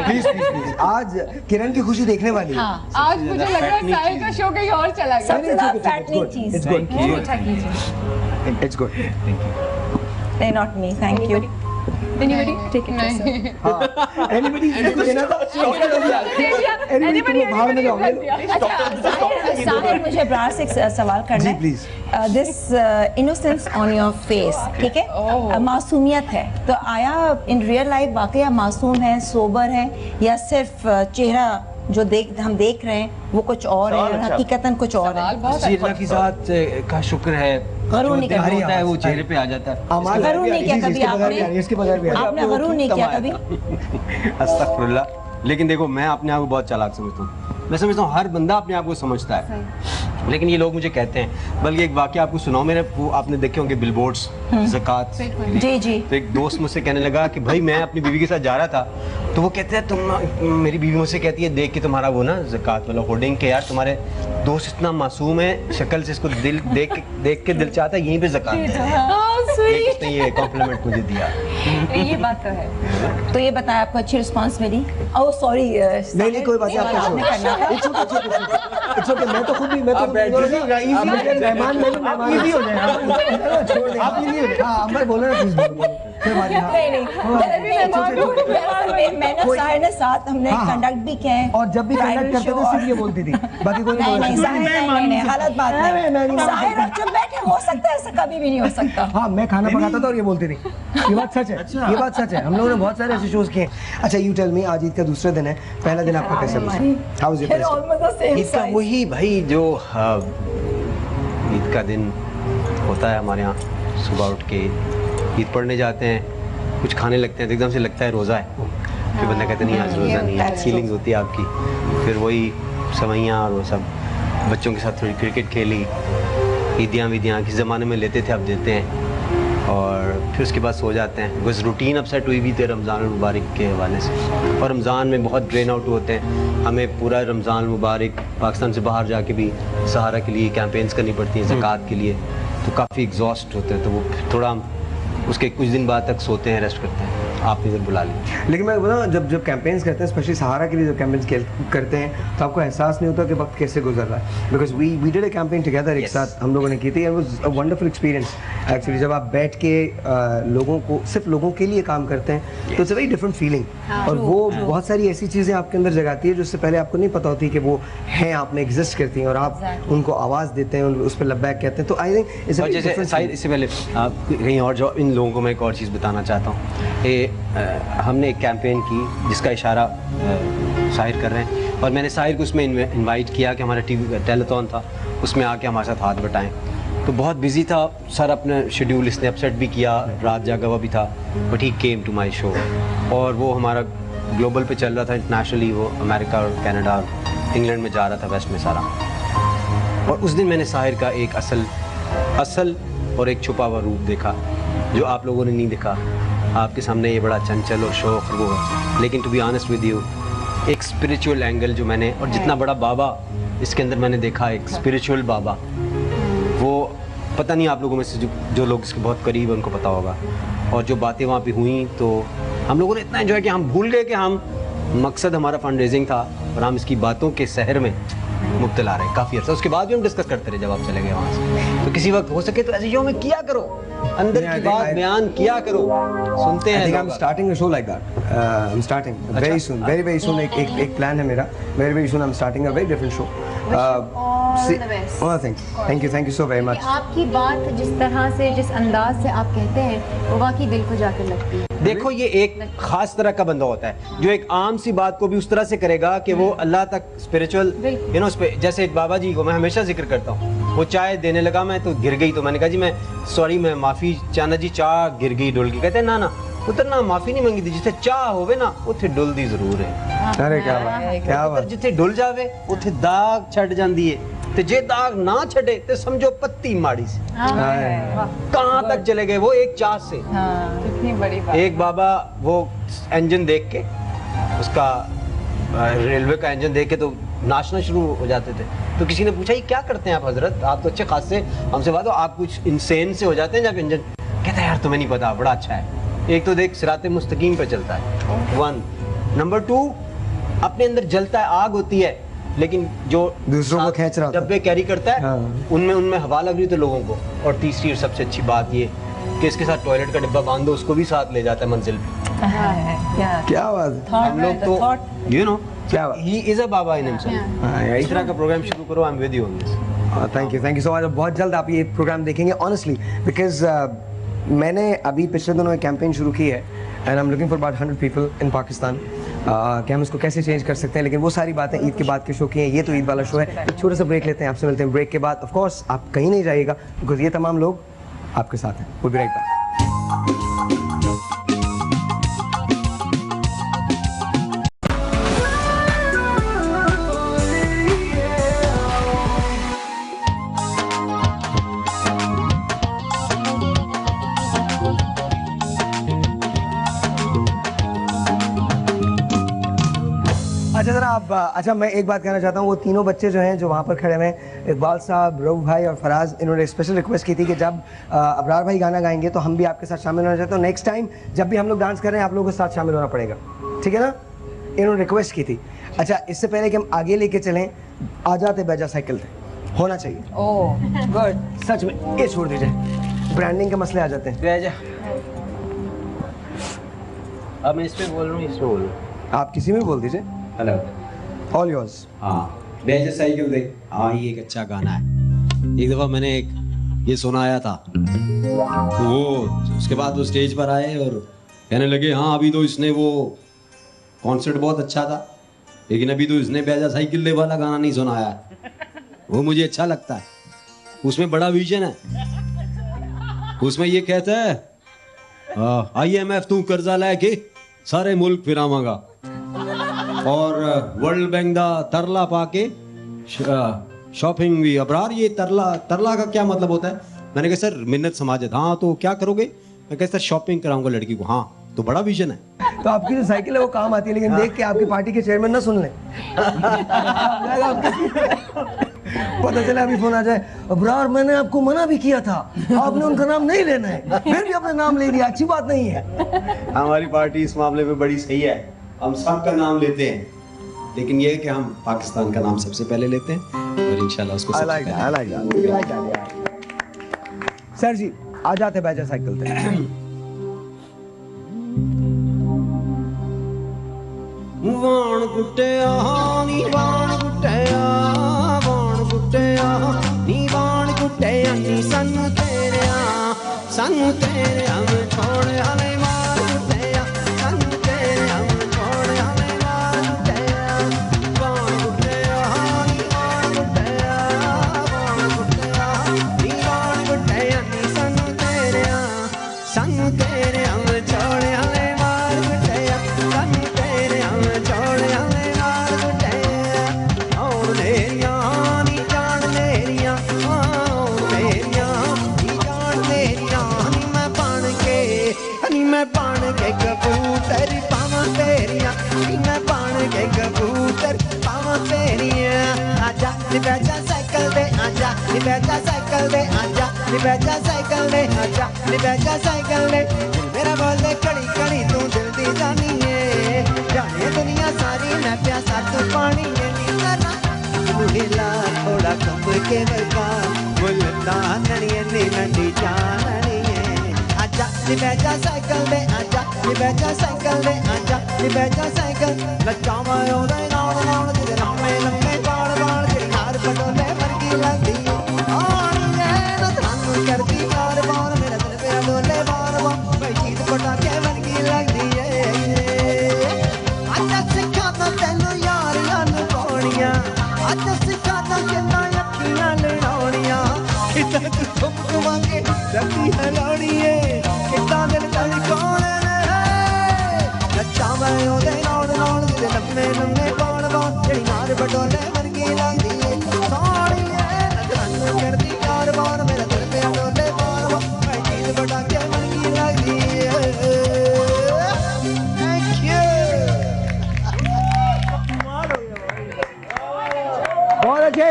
Please please please. आज किरण की खुशी देखने वाली है। आज मुझे लग रहा है साहिल का शो कहीं और चला गया। सबसे ज्यादा fattening चीज। It's good. मीठा कीजिए। It's good. नहीं, not me, thank you. Anybody? Take it. नहीं। हाँ, anybody इसको देना था? Anybody तुम भाग में जाओगे? साहिल, मुझे ब्रार से एक सवाल करना जी, है। please. This innocence on your face, ठीक है, मासूमियत है, तो आया इन रियल लाइफ वाकई आप मासूम हैं, सोबर हैं, या सिर्फ चेहरा जो हम देख रहे हैं वो कुछ और है, अच्छा। हकीकतन कुछ और है? अल्लाह की ज़ात का शुक्र है। गरूर नहीं जो दिल करना। होता है वो चेहरे पे आ जाता है। अमाल गरूर नहीं किया जी, जी, कभी इसके बगैर आपने? भी आ रही है, इसके बगैर भी आ रही है। आपने गरूर नहीं किया कभी? अस्तगफुरुल्लाह। लेकिन देखो, मैं अपने आप को बहुत चालाक समझता हूँ। मैं समझता हूँ हर बंदा अपने आप को समझता है, लेकिन ये लोग मुझे कहते हैं। बल्कि एक वाकया आपको सुनाओ। मेरे वो आपने देखे होंगे बिलबोर्ड्स, ज़कात। जी जी। तो एक दोस्त मुझसे कहने लगा कि भाई मैं अपनी बीवी के साथ जा रहा था, तो वो कहते हैं तुम, मेरी बीवी मुझसे कहती है देख के तुम्हारा वो ना ज़कात वाला होर्डिंग के, यार तुम्हारे दोस्त इतना मासूम है शक्ल से, इसको दिल देख के दिल चाहता है यहीं पे ज़कात। स्वीट। ये कॉम्प्लीमेंट मुझे दिया। ये बात तो है। तो ये बताया आपको अच्छी रिस्पांस मिली? ओह सॉरी, नहीं कोई बात नहीं, आपका शो इट्स ओके। मैं तो खुद भी आप बैठ जाइए, आप बैठ जाइए। मेहमान इजी हो जाए, आप इजी हो जाए। हाँ अंबर बोलो ना, प्लीज कोई बात नहीं। मैंने साहिर ने साथ हमने कंडक्ट भी किए हैं, और जब भी कंडक्ट करते थे सिर्फ ये बोलती थी, बाकी कोई नहीं बोलता। नहीं, गलत बात नहीं। साहिर अब जब बैठे, हो सकता है ऐसा कभी भी नहीं हो सकता। हाँ मैं खाना पकाता था और ये बोलती थी। ये बात सच है, ये बात सच है। हम लोगों ने बहुत सारे ऐसे शोज किए। अच्छा यू टेल मी, आज ईद का दूसरा दिन है, पहला दिन आपका कैसा गुजरा? How was your Almost the same Eid का size. वही भाई जो ईद का दिन होता है हमारे यहाँ, सुबह उठ के ईद पढ़ने जाते हैं, कुछ खाने लगते हैं तो एकदम से लगता है रोज़ा है, फिर बंदा कहते नहीं आज रोज़ा नहीं है, फीलिंग्स होती है आपकी। फिर वही सवैयाँ और वो सब, बच्चों के साथ थोड़ी क्रिकेट खेली, ईदियाँ वीदियाँ किस ज़माने में लेते थे अब देते हैं, और फिर उसके बाद सो जाते हैं। बस रूटीन अपसेट हुई भी थे रमज़ान मुबारक के हवाले से, और रमज़ान में बहुत ड्रेन आउट होते हैं, हमें पूरा रमज़ान मुबारक पाकिस्तान से बाहर जाके भी सहारा के लिए कैंपेन्स करनी पड़ती हैं, ज़कात के लिए, तो काफ़ी एग्जॉस्ट होते हैं, तो वो थोड़ा उसके कुछ दिन बाद तक सोते हैं, रेस्ट करते हैं। आप इधर बुला लीजिए। लेकिन मैं बोला जब कैंपेन्स करते हैं, स्पेशली सहारा के लिए जब कैंपेन्स करते हैं, तो आपको एहसास नहीं होता कि वक्त कैसे गुजर रहा है? Because we did a campaign together, एक साथ हम लोगों ने की थी, and was a wonderful experience actually. जब आप बैठ के लोगों को, सिर्फ लोगों के लिए काम करते हैं, तो it's a very different feeling, और वो बहुत सारी ऐसी चीज़ें आपके अंदर जगाती है जो उससे पहले आपको नहीं पता होती कि वो हैं, आप में एग्जिस्ट करती हैं, और आप उनको आवाज़ देते हैं, उस पर लब्बैक कहते हैं। तो आई थिंक इससे पहले आप कहीं और जो इन लोगों को मैं एक और चीज़ बताना चाहता हूँ। हमने एक कैंपेन की जिसका इशारा साहिर कर रहे हैं, और मैंने साहिर को उसमें इनवाइट किया कि हमारा टीवी टेलीथॉन था, उसमें आके हमारे साथ हाथ बटाएं। तो बहुत बिजी था सर, अपना शेड्यूल इसने अपसेट भी किया, रात जागा हुआ भी था, but he came to my show, और वो हमारा ग्लोबल पे चल रहा था इंटरनेशनली, वो अमेरिका और कनाडा और इंग्लैंड में जा रहा था, वेस्ट में सारा। और उस दिन मैंने साहिर का एक असल और एक छुपा हुआ रूप देखा जो आप लोगों ने नहीं देखा। आपके सामने ये बड़ा चंचल और शौक वो है, लेकिन to be honest with you, एक स्पिरिचुअल एंगल जो मैंने, और जितना बड़ा बाबा इसके अंदर मैंने देखा, एक स्पिरिचुअल बाबा, वो पता नहीं आप लोगों में से जो लोग इसके बहुत करीब हैं उनको पता होगा। और जो बातें वहाँ पे हुई, तो हम लोगों ने इतना एंजॉय किया, हम भूल गए कि हम मकसद हमारा फंड रेजिंग था, और हम इसकी बातों के शहर में मुब्तला रहे काफ़ी अर्सा। उसके बाद भी हम डिस्कस करते रहे जब आप चले गए वहाँ से। तो किसी वक्त हो सके तो ऐसे शो में किया करो, अंदर की बात बयान किया करो, सुनते हैं। I'm starting a show like that. I'm starting very soon, very soon. एक प्लान है मेरा, very soon I'm starting a very different show. Thank you so very much. आपकी बात जिस तरह से, जिस अंदाज से आप कहते हैं, वो वाकई दिल को जाकर लगती है। देखो ये एक खास तरह का बंदा होता है जो एक आम सी बात को भी उस तरह से करेगा कि वो अल्लाह तक स्पिरिचुअल, यू नो, जैसे एक बाबा जी को मैं हमेशा जिक्र करता हूँ, वो चाय देने लगा, मैं तो गिर गई, तो मैंने कहा जी मैं सॉरी, मैं माफ़ी चाहना जी, चाह गिर गई डुल गई। कहते हैं ना उतना माफ़ी नहीं मंगी थी, जिथे चाह होवे ना उथे डुल दी जरूर है। अरे क्या बात, क्या बात। जिथे डुल जावे उथे दाग छड़ जांदी है, ते जे दाग ना छड़े ते समझो पत्ती माड़ी सी। कहाँ तक चले गए वो एक चाह से। कितनी बड़ी बात। एक बाबा वो इंजन देख के, उसका रेलवे का इंजन देख के तो नाचना शुरू हो जाते थे। तो किसी ने पूछा ये क्या करते हैं आप हजरत, आप तो अच्छे खासे हमसे बात हो, आप कुछ इंसेन से हो जाते हैं जब इंजन। कहता है यार तुम्हें नहीं पता, बड़ा अच्छा है। एक तो देख सिराते मुस्तकीम पे चलता है, 1 नंबर 2 अपने अंदर जलता है, आग होती है, लेकिन जो दूसरों को खींच रहा डब्बे कैरी करता है, उनमें हवा लग रही थी लोगों को। और तीसरी और सबसे अच्छी बात ये कि इसके साथ टॉयलेट का डिब्बा बांध दो, उसको भी साथ ले जाता है मंजिल पे। क्या बात। हम लोग तो यू नो क्या, he is a Baba in himself. इस तरह का प्रोग्राम शुरू करो, I am with you on this. Thank you so much. बहुत जल्द आप ये प्रोग्राम देखेंगे ऑनेस्टली, बिकॉज मैंने अभी पिछले दिनों एक कैंपेन शुरू की है, and I am looking for about 100 people in Pakistan, कि हम इसको कैसे चेंज कर सकते हैं। लेकिन वो सारी बातें ईद के बाद के शो की हैं, ये तो ईद वाला शो है। एक छोटा सा ब्रेक लेते हैं, आपसे मिलते हैं ब्रेक के बाद। ऑफ कोर्स आप कहीं नहीं जाइएगा, बिकॉज ये तमाम लोग आपके साथ हैं। वो ब्रेक बाद। अच्छा जरा आप अच्छा मैं एक बात कहना चाहता हूँ, वो तीनों बच्चे जो हैं जो वहाँ पर खड़े हुए हैं, इकबाल साहब, रऊफ भाई और फराज, इन्होंने स्पेशल रिक्वेस्ट की थी कि जब अबरार भाई गाना गाएंगे तो हम भी आपके साथ शामिल होना चाहते हैं। नेक्स्ट टाइम जब भी हम लोग डांस कर रहे हैं आप लोगों के साथ शामिल होना पड़ेगा, ठीक है ना? इन्होंने रिक्वेस्ट की थी। अच्छा इससे पहले कि हम आगे लेके चलें, आ जाते बैजा साइकिल थे होना चाहिए। Oh good. सच में ये छोड़ दीजिए, ब्रांडिंग के मसले आ जाते हैं। बैजा अब मैं इसमें बोल रहा हूँ, इसमें बोल रहा हूँ, आप किसी में बोल दीजिए। Hello all yours. हाँ बैजा साइकिल दे। हाँ ये एक अच्छा गाना है। एक दफ़ा मैंने एक ये सुनाया था तो वो उसके बाद वो स्टेज पर आए और कहने लगे हाँ अभी तो इसने वो कॉन्सर्ट बहुत अच्छा था लेकिन अभी तो इसने बैजा साइकिल दे वाला गाना नहीं सुनाया है। वो मुझे अच्छा लगता है, उसमें बड़ा विजन है। उसमें ये कहता है IMF तू कर्जा लेके सारे मुल्क फिरावांगा और वर्ल्ड बैंक दा तरला पाके शॉपिंग भी। अबरार ये तरला का क्या मतलब होता है? मैंने कहा सर मिन्नत समाजत। हाँ तो क्या करोगे? मैं कहता सर शॉपिंग कराऊंगा लड़की को। हाँ तो बड़ा विजन है। तो आपकी जो साइकिल है वो काम आती है, लेकिन देख के आपकी पार्टी के चेयरमैन ना सुन लें। पता चला अभी फोन आ जाए, अबरार मैंने आपको मना भी किया था, आपने उनका नाम नहीं लेना है, फिर भी अपना नाम ले लिया, अच्छी बात नहीं है। हमारी पार्टी इस मामले में बड़ी सही है, हम सबका नाम लेते हैं लेकिन ये है कि हम पाकिस्तान का नाम सबसे पहले लेते हैं और इंशाल्लाह उसको सबसे पहले। सर जी आ जाते बैजा साइकिल पे। वाण गुट्टिया नी वाण गुट्टिया वाण गुट्टिया नी वाण गुट्टिया नी सानू तेरे हम छोड़ हले मार गुट्टिया सानू तेरे हम छोड़ हले मार गुट्टिया वाण गुट्टिया नी वाण गुट्टिया वाण गुट्टिया नी वाण गुट्टिया नी सानू तेरे हम छोड़ हले मार गुट्टिया सानू तेरे हम छोड़ हले मार गुट्टिया। और लेरियां नी जान लेरियां, और लेरियां नी जान लेरियां नी मैं बन के कबूतर पावां तेरियां नी मैं बन के कबूतर पावां तेरियां। आजा नी बैजा साइकिल दे आजा नी बैजा साइकिल दे आजा नी बैजा साइकिल दे आजा नी बैजा साइकिल दे। मेरा बोले कड़ी कड़ी तू दिल दी जानी है, जाने दुनिया सारी मैं प्यासा तू पानी है नी करा हिला थोड़ा कम के बलका मुल्ला ननिए नी नंदी जानी है। आजा नी बैजा साइकिल दे आजा नी बैजा साइकिल दे आजा नी बैजा साइकिल लचावा ओदे नाल नाल तेरे लम्मे लम्मे बाल बाल तेरे नार पटोले वर्गी लगदी आनी है ना तानू करदी बार बार मेरा दिल पे डोले बार बार मैं चीज पटाके वर्गी लगदी है। आजा सिखाता तैनू यारियां नू पाउणियां, आजा सिखाता किन्ना अखियां लड़ाउणियां, कितना तू घुम घुमा के रखदी है लाउणिए कितना दिल तल कौन है। नचावा ओदे नाल नाल तेरे लम्मे लम्मे बाल बाल तेरी नार पटोले वर्गी लगदी है सोहणिए ना तानू करदी बार बार मेरा दिल पे डोले बार बार मैं चीज पटाके वर्गी लगदी है। Thank you.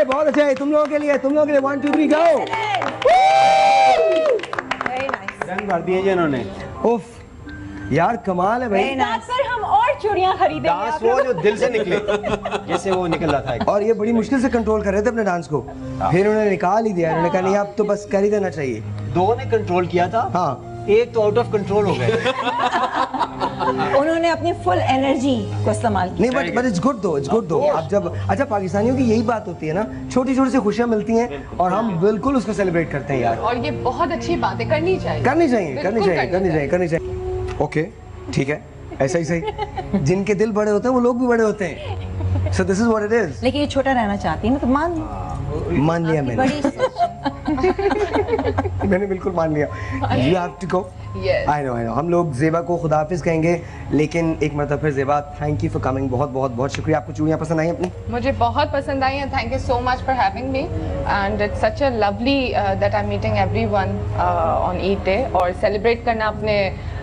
बहुत अच्छे तुम लोगों के लिए 1 2 3 गो। रंग भर दिए इन्होंने। उफ यार कमाल है भाई। सर हम और चूड़ियां खरीदेंगे। डांस वो जो दिल से निकले जैसे वो निकल रहा था। और ये बड़ी मुश्किल से कंट्रोल कर रहे थे अपने डांस को, फिर उन्होंने निकाल ही दिया। उन्होंने कहा नहीं आप तो बस कर ही देना चाहिए। दो ने कंट्रोल किया था, हाँ एक तो आउट ऑफ कंट्रोल हो गए। उन्होंने अपनी फुल एनर्जी को इस्तेमाल किया। नहीं बट इट्स गुड दो आप जब अच्छा पाकिस्तानियों की यही बात होती है ना, छोटी छोटी सी खुशियां मिलती हैं और हम बिल्कुल उसको सेलिब्रेट करते हैं यार। और ये बहुत अच्छी बात है, करनी चाहिए। ओके ठीक है, ऐसा ही सही। जिनके दिल बड़े होते हैं वो लोग भी बड़े होते हैं। So this is what it is। लेकिन ये छोटा रहना चाहती है ना तो मान लिया मैंने। बड़ी मैंने बिल्कुल मान लिया। You have to go. Yes. I know. हम लोग ज़ेबा को खुदा हाफिज़ कहेंगे, लेकिन एक मरतबा फिर Zeba, thank you for coming. बहुत बहुत बहुत शुक्रिया। आपको चूड़ियाँ पसंद आई अपनी? मुझे बहुत पसंद आई है। Thank you so much for having me and it's such a lovely that I am meeting everyone on Eid day, और सेलिब्रेट करना अपने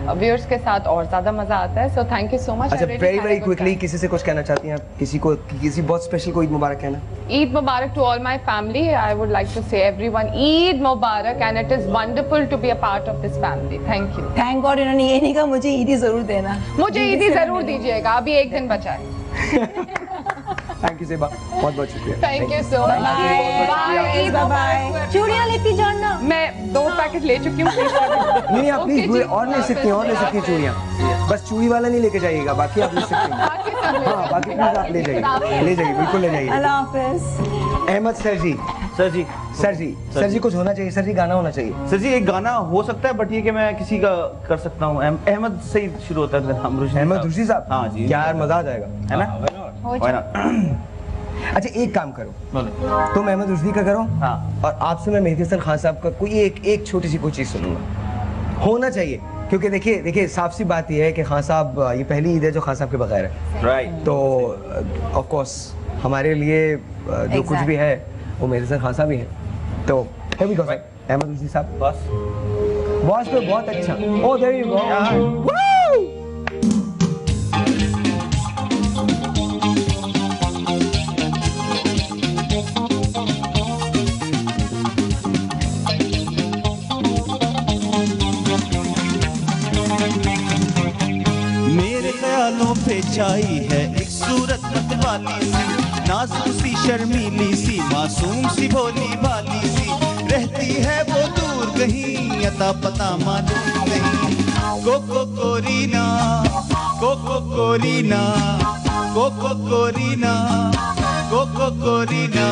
व्यूअर्स के साथ और ज़्यादा मज़ा आता है। So thank you so much. अच्छा, वेरी क्विकली किसी से कुछ कहना चाहती हैं आप? किसी बहुत स्पेशल को ईद मुबारक कहना? Eid Mubarak to all my family. I would like to say everyone Eid Mubarak, and it is wonderful to be a part of this family. Thank you. Thank God इन्होंने ये नहीं कहा मुझे ईदी जरूर देना। मुझे ईदी जरूर दीजिएगा, अभी एक दिन बचा है। थैंक यू ज़ेबा, बहुत बहुत शुक्रिया। Thank you so much. Bye bye. चूड़ियाँ लेती जानना। मैं 2 पैकेट ले चुकी हूँ। नहीं, आप प्लीज और ले सकती हैं चूड़ियाँ। बस चूड़ी वाला नहीं लेके जाइएगा, बाकी आप ले सकती हैं। हाँ, बाकी प्लीज आप ले जाइए, बिल्कुल ले जाइए। अल्लाह हाफिज़। अहमद सर जी कुछ होना चाहिए। सर जी गाना होना चाहिए। सर जी एक गाना हो सकता है, बट ये कि मैं किसी का कर सकता हूँ। अहमद से ही शुरू होता है। अहमद रुशी साहब? हाँ जी। क्या यार, मजा आ जाएगा, है ना? अच्छा, एक काम करो, तुम अहमद रुशदी का करो। हाँ। और आपसे मैं मेहदी हसन खान साहब का कोई एक छोटी सी कोई चीज़ सुनूंगा। होना चाहिए, क्योंकि देखिए साफ सी बात यह है कि खान साहब, ये पहली ईद है जो खान साहब के बगैर है। राइट। तो ऑफ कोर्स हमारे लिए जो कुछ भी है वो मेहदी हसन खान साहब ही है। तो here we go, Ahmad Rushdie साहब। बॉस तो बहुत अच्छा। Oh, there you go. मेरे ख्यालों पे छाई है एक सूरत मतवाली सी, नाजुक सी शर्मीली सी, मासूम सी भोली भाली सी, रहती है वो दूर कहीं, अता पता मालूम नहीं। Cocoa Corina, cocoa Corina, cocoa Corina, cocoa कोरीना।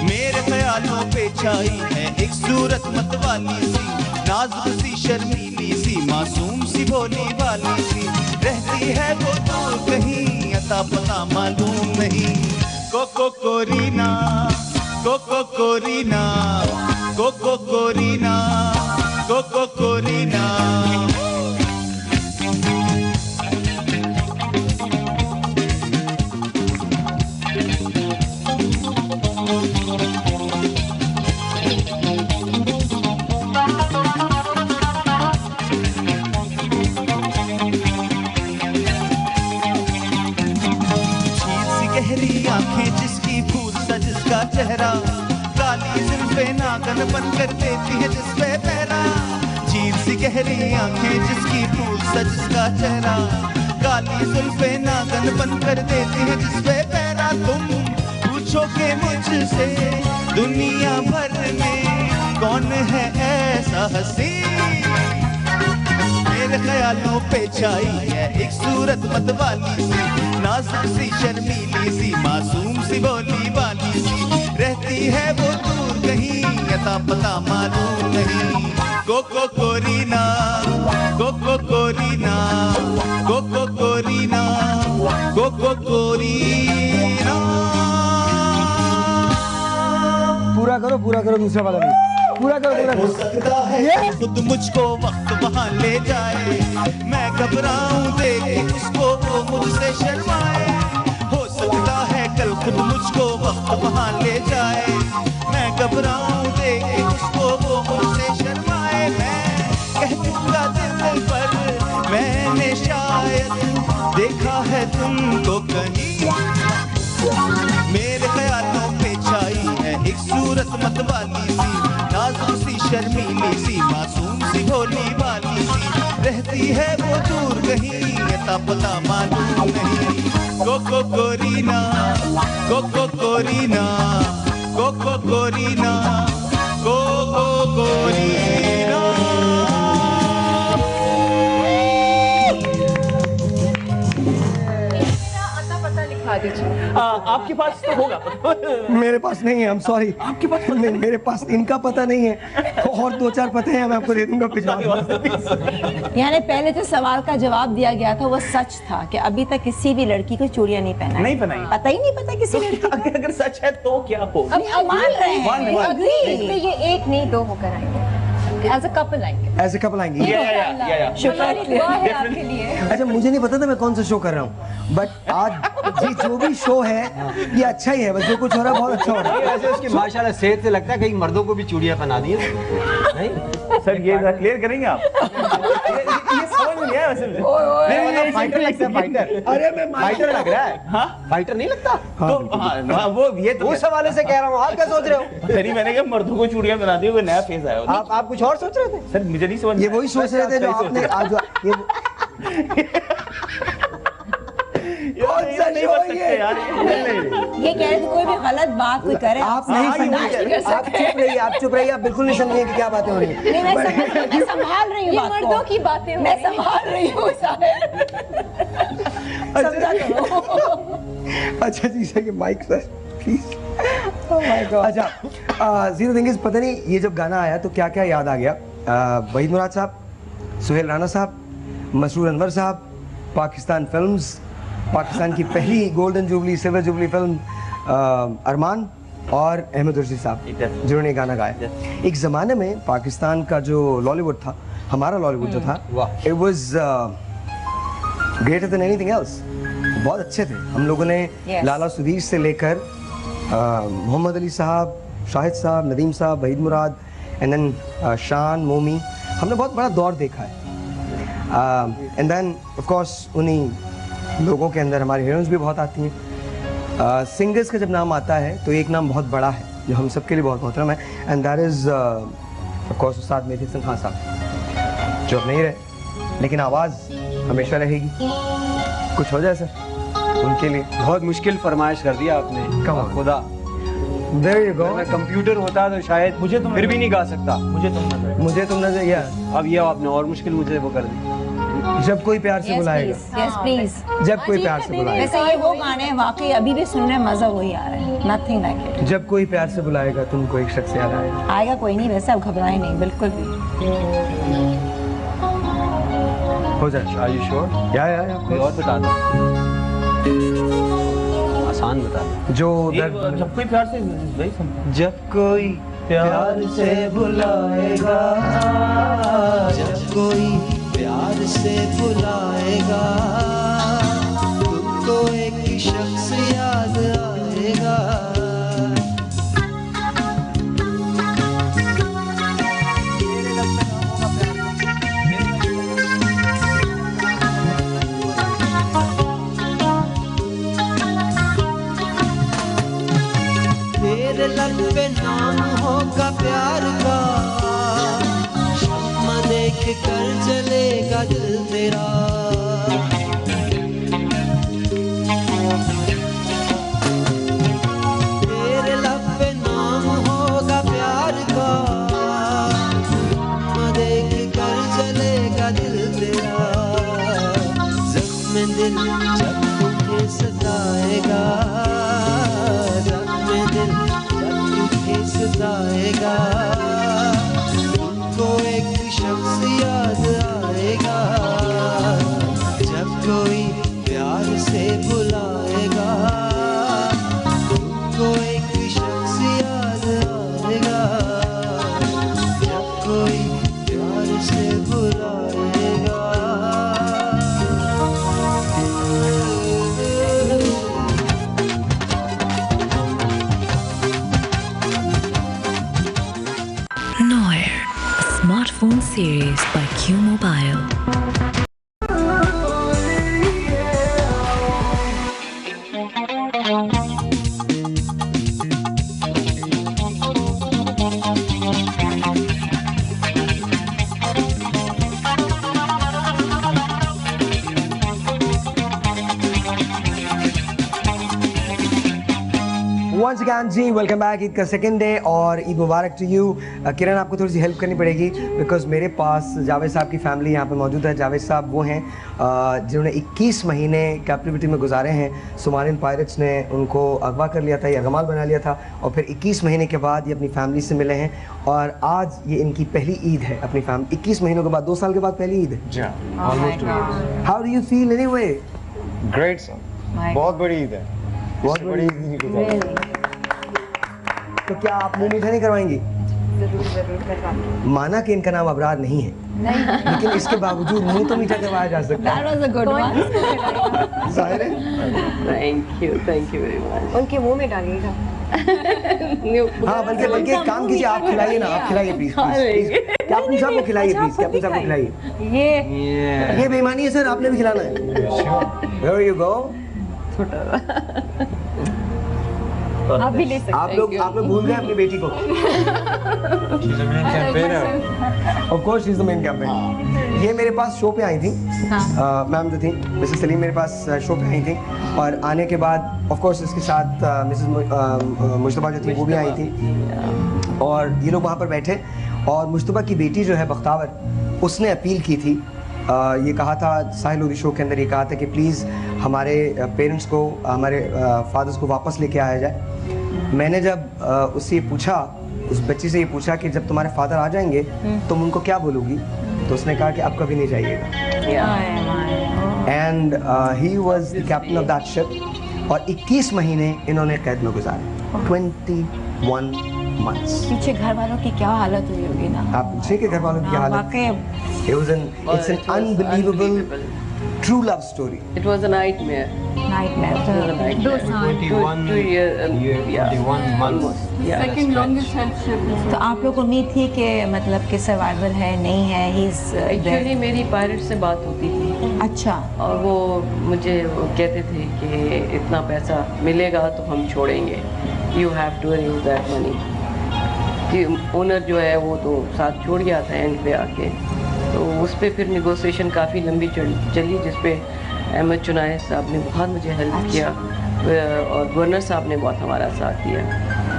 मेरे ख्यालों पे छाई है एक सूरत मतवाली सी, नाजुक सी शर्मीली सी, मासूम सी भोली भाली सी, रहती है वो दूर कहीं, अता पता मालूम नहीं। Cocoa Corina, cocoa Corina, cocoa Corina, cocoa कोरीना। चेहरा काली जुल्फे नागन बनकर देती है जिस पे पहरा, झील सी गहरी आंखें जिसकी फूल सा जिसका चेहरा, काली जुल्फे नागन बनकर देती है जिस पे पहरा। तुम पूछोगे मुझसे दुनिया भर में कौन है ऐसा हंसी, मेरे ख्यालों पे छाई है एक सूरत मतवाली सी, नाजुक सी शर्मीली सी, मासूम सी भोली भाली सी, रहती है वो दूर कहीं, अता पता मालूम नहीं। Cocoa Corina, cocoa Corina, cocoa Corina, cocoa Korina. पूरा करो दूसरा वाला भी पूरा करो। हो सकता है खुद मुझको वक्त वहाँ ले जाए, मैं घबराऊं देख उसको वो मुझसे शर्माए। हो सकता है कल खुद मुझको वक्त वहाँ ले जाए, मैं घबराऊं देख उसको वो मुझसे शर्माए। मैं कह दूंगा दिल पर मैंने शायद देखा है तुमको कहीं, मेरे ख्यालों पे छाई है एक सूरत मतवाली सी, नाजुक सी शर्मीली सी, मासूम सी भोली भाली सी, रहती है वो दूर कहीं, अता पता मालूम नहीं। Cocoa Corina, cocoa Corina, cocoa Corina, cocoa Korina. अता पता लिखा दीजिए। आपके पास तो होगा। मेरे पास नहीं है, I'm sorry। आपके पास नहीं, मेरे पास इनका पता नहीं है, और 2-4 पते हैं, मैं आपको दे दूंगा भिजवा दूंगा। यानी पहले जो सवाल का जवाब दिया गया था वो सच था कि अभी तक किसी भी लड़की को चूड़ियां नहीं पहनाई। नहीं पहनाई। पता ही नहीं पता किसी लड़की को। अगर सच है तो क्या होगा? अब हम मान रहे हैं, मान रहे हैं। agree। इसमें ये एक नहीं दो होकर आएंगे, एज अ कपल आएंगे। ऐसे कपल आएंगे। या हमारी दुआ है आपके लिए। अच्छा, मुझे नहीं पता था मैं कौन सा शो कर रहा हूँ, बट आज जी जो भी शो है ये अच्छा ही है, बस जो कुछ हो रहा है बहुत अच्छा हो रहा है। ऐसे उसकी माशाल्लाह सेहत से लगता है कहीं मर्दों को भी चूड़ियां पहना दी है। नहीं सर, ये क्लियर करेंगे आप? ये समझ में नहीं आया वैसे। नहीं, फाइटर लगता है, फाइटर। अरे मैं फाइटर लग रहा है। हाँ, फाइटर नहीं लगता? तो हाँ, वो ये तो उस हवाले से कह रहा हूँ, आप क्या सोच रहे हो? सही, मैंने कहा मर्दों को चूड़ियां बना दी, वो नया फेज आया। आप कुछ और सोच रहे थे? सर मुझे नहीं समझ। ये वही सोच रहे थे जो आपने आज ये कौन सा नहीं शो बन है सकते ये? यार। ये कह रहे थे कोई भी गलत बात कोई करे आप नहीं समझिए, आप चुप रहिए, आप चुप रहिए, आप बिल्कुल नहीं समझिए कि क्या बातें हो रही हैं। नहीं, मैं संभाल रही हूँ ये बात को। मर्दों की बातें हो मैं रही हैं। संभाल रही हूँ समझा करो। अच्छा जी, सही है, माइक सर प्लीज। अच्छा, जीरो थिंग इज, पता नहीं ये जब गाना आया तो क्या क्या याद आ गया। वहीद मुराद साहब, सुहेल राना साहब, मसरूर अनवर साहब, पाकिस्तान फिल्म्स, पाकिस्तान की पहली golden jubilee, silver jubilee film, Armaan और अहमद रशीद साहब जिन्होंने गाना गाया। एक ज़माने में पाकिस्तान का जो लॉलीवुड था, हमारा लॉलीवुड जो था, it was greater than anything else. बहुत अच्छे थे। हम लोगों ने लाला सुधीर से लेकर मोहम्मद अली साहब, शाहिद साहब, नदीम साहब, वहीद मुराद, एंड देन शान, मोमी, हमने बहुत बड़ा दौर देखा है। एंड देन ऑफ कोर्स उन्हीं लोगों के अंदर हमारी हीरोइंस भी बहुत आती हैं। सिंगर्स का जब नाम आता है तो एक नाम बहुत बड़ा है जो हम सबके लिए बहुत मोहतरम है, and that is of course उस्ताद मेहदी हसन खान साहब, जो अब नहीं रहे लेकिन आवाज़ हमेशा रहेगी। कुछ हो जाए सर उनके लिए। बहुत मुश्किल फरमाइश कर दिया आपने। Come on। खुदा, There you go। अगर कंप्यूटर होता तो शायद मुझे तो फिर भी नहीं गा सकता। मुझे तुम नजर या अब ये आपने और मुश्किल मुझे वो कर दी। जब कोई प्यार से बुलाएगा, यस प्लीज। जब कोई प्यार से बुलाएगा, वैसे ये वो गाने हैं वाकई अभी भी सुन रहे हैं, मजा वही आ रहा है, नथिंग लाइक इट। जब कोई प्यार से बुलाएगा तुमको एक शख्स याद आएगा। आएगा कोई नहीं, वैसे अब घबराए नहीं बिल्कुल भी। हो जाए। Are you sure? या कोई और बता दो, आसान बता दो। जो जब कोई प्यार से, वही समझ। जब कोई प्यार से बुलाएगा, जब कोई प्यार से बुलाएगा, तुमको एक शख्स याद आएगा। तेरे लब पे नाम होगा प्यार का, शम्मा देख कर जलेगा दिल तेरा। तेरे लब पे नाम होगा प्यार का, शम्मा देख कर जलेगा दिल तेरा। जख्म दिल जब तुम्हें सताएगा, जख्म दिल जब तुम्हें सताएगा, तुमको एक शख्स याद आएगा। जब कोई प्यार से बुलाएगा, तुमको एक शख्स याद आएगा। जब कोई प्यार से बुलाएगा। Noir, a smartphone series by Q Mobile. once again Shrikant ji, welcome back. Eid का सेकंड डे और ईद मुबारक टू यू। किरण, आपको थोड़ी सी हेल्प करनी पड़ेगी बिकॉज मेरे पास जावेद साहब की फैमिली यहाँ पे मौजूद है। जावेद साहब वो हैं जिन्होंने 21 महीने कैप्टिविटी में गुजारे हैं। सोमालियन पायरेट्स ने उनको अगवा कर लिया था, या गमाल बना लिया था, और फिर 21 महीने के बाद ये अपनी फैमिली से मिले हैं और आज ये इनकी पहली ईद है अपनी फैमिली। 21 महीनों के बाद, 2 साल के बाद पहली ईद है। How do you feel anyway? Great sir, बहुत बड़ी ईद है, बहुत बड़ी ईद नहीं गुजारी। तो क्या आप मुंह मीठा नहीं करवाएंगी? जरूर करवाएंगे। माना कि इनका नाम अबरार नहीं है, लेकिन इसके बावजूद मुंह तो मीठा करवाया जा सकता है। That was a good one. जाहिर है। Thank you very much. उनके मुंह में डालिएगा। हाँ, बल्कि एक काम कीजिए, आप खिलाइए ना, आप खिलाइए प्लीज। कैप्टन साहब को खिलाइए प्लीज, कैप्टन साहब को खिलाइए। ये बेईमानी है सर, आपने भी खिलाना है। There you go. आप भी ले सकते हैं। आप लोग भूल गए अपनी बेटी को। Of course she's the main campaign. ये मेरे पास शो पे आई थी, मैम जो थी मिसेस सलीम मेरे पास शो पे आई थी, और आने के बाद ऑफ कोर्स इसके साथ मिसेस मुश्तबा जो थी वो भी आई थी, और ये लोग वहाँ पर बैठे, और मुश्तबा की बेटी जो है बख्तावर, उसने अपील की थी, ये कहा था साहिल लोधी शो के अंदर, ये कहा था कि प्लीज़ हमारे पेरेंट्स को, हमारे फादर्स को वापस लेके आया जाए। मैंने जब उससे ये पूछा, उस बच्ची से ये पूछा कि जब तुम्हारे फादर आ जाएंगे तुम उनको क्या बोलोगी, तो उसने कहा कि अब कभी नहीं जाइएगा। And he was the captain of that ship, और 21 महीने इन्होंने कैद में गुजारे। 21 months. पीछे घर वालों की क्या हालत हुई होगी ना। आप पूछे कि घर वालों की हालत। It's an unbelievable true love story. It was a nightmare. Nightmare. 2 साल। 21 months. Second longest hardship. तो आप लोग को उम्मीद थी कि मतलब कि सर्वाइवर है, नहीं है? Actually मेरी पायलट से बात होती थी। अच्छा। और वो मुझे कहते थे कि इतना पैसा मिलेगा तो हम छोड़ेंगे, You have to arrange that money. कि ओनर जो है वो तो साथ छोड़ गया था एंड पे आके, तो उस पर फिर नेगोशिएशन काफ़ी लंबी चली, जिस पे अहमद चुनाय साहब ने बहुत मुझे हेल्प किया, और गवर्नर साहब ने बहुत हमारा साथ दिया।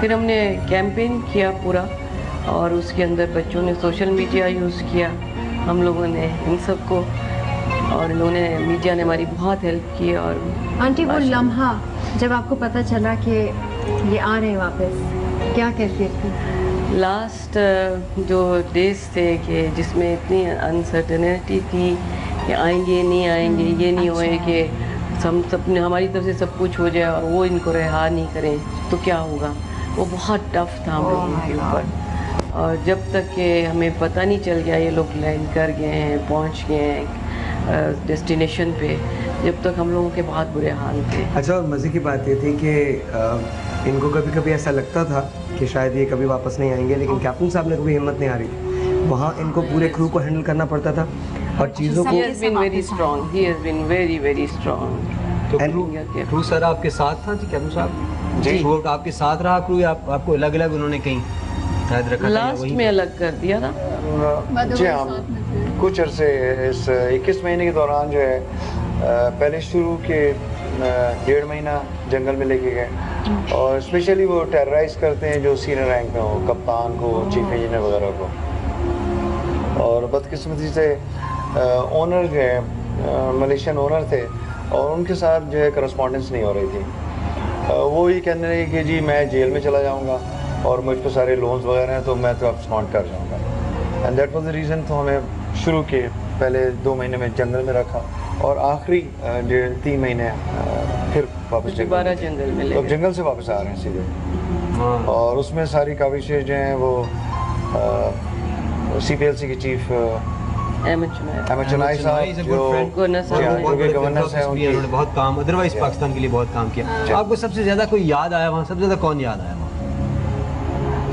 फिर हमने कैंपेन किया पूरा, और उसके अंदर बच्चों ने सोशल मीडिया यूज़ किया, हम लोगों ने इन सब को, और इन्होंने मीडिया ने हमारी बहुत हेल्प की। और आंटी वो लम्हा जब आपको पता चला कि ये आ रहे हैं वापस, क्या कैफियत थी? लास्ट जो डेज थे कि जिसमें इतनी अनसर्टेनिटी थी कि आएंगे नहीं आएंगे, ये नहीं होए कि हम सब हमारी तरफ से सब कुछ हो जाए और वो इनको रिहा नहीं करें तो क्या होगा, वो बहुत टफ था हम लोगों के ऊपर। और जब तक कि हमें पता नहीं चल गया ये लोग लैंड कर गए हैं, पहुंच गए हैं डेस्टिनेशन पे, जब तक हम लोगों के बहुत बुरे हाल थे। अच्छा, और मज़े की बात ये थी कि इनको कभी कभी ऐसा लगता था कि शायद ये कभी वापस नहीं आएंगे, लेकिन कैप्टन साहब ने कभी हिम्मत नहीं हारी। वहाँ इनको पूरे क्रू को हैंडल करना पड़ता था और चीज़ों को। He has been very strong. He has been very very strong. तो क्रू सर आपके साथ था जी, कैप्टन साहब जी? क्रू आपके साथ रहा क्रू, या आपको अलग अलग उन्होंने कहीं शायद रखा था? लास्ट में अलग कर दिया था जी। हम कुछ अरसे इस 21 महीने के दौरान जो है, पहले शुरू के 1.5 महीना जंगल में लेके गए, और स्पेशली वो टेरराइज करते हैं जो सीनियर रैंक में हो, कप्तान को, चीफ इंजीनियर वगैरह को। और बदकिस्मती से ओनर जो है मलेशियन ओनर थे, और उनके साथ जो है करस्पॉन्डेंस नहीं हो रही थी। वो ये कहने लगे कि जी मैं जेल में चला जाऊंगा और मुझ पर सारे लोन्स वगैरह हैं तो मैं तो अब्सकॉन्ड कर जाऊंगा। And that was the reason. तो हमें शुरू के पहले 2 महीने में जंगल में रखा, और आखिरी 3 महीने फिर वापस दोबारा जंगल में ले गए। अब जंगल से वापस आ रहे हैं सीधे, और उसमें सारी काविशें जो हैं वो CPLC के चीफ अहमद चुनाई साहब जो गवर्नर हैं, उन्होंने बहुत काम, अदरवाइज पाकिस्तान के लिए बहुत काम किया। आपको सबसे ज़्यादा कोई याद आया वहाँ? सबसे ज़्यादा कौन याद आया वहाँ?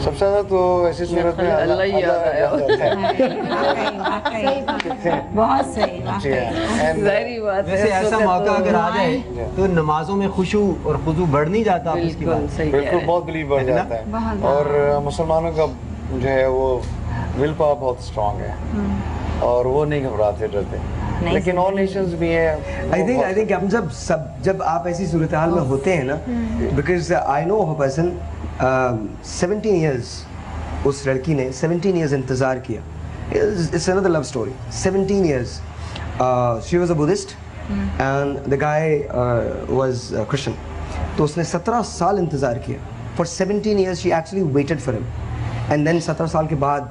सबसे ज़्यादा तो ऐसी सूरत में अल्लाह ही याद आया। बहुत सही, वैसे ऐसा मौका अगर आ जाए तो नमाजों में खुशू और खुजू बढ़ नहीं जाता? बिल्कुल, बहुत बिलीव बढ़ जाता है, और मुसलमानों का जो है वो विल पावर बहुत स्ट्रॉन्ग है, और वो नहीं घबराते डरते। लेकिन और नेशंस भी हैं। आई थिंक हम जब आप ऐसी सूरत हाल में होते हैं ना, because I know a person 17 years उस लड़की ने 17 years इंतज़ार किया। It's another love story. 17 years. She was a Buddhist and the guy was Christian. तो उसने 17 साल इंतज़ार किया। For 17 years she actually waited for him. And then 17 साल के बाद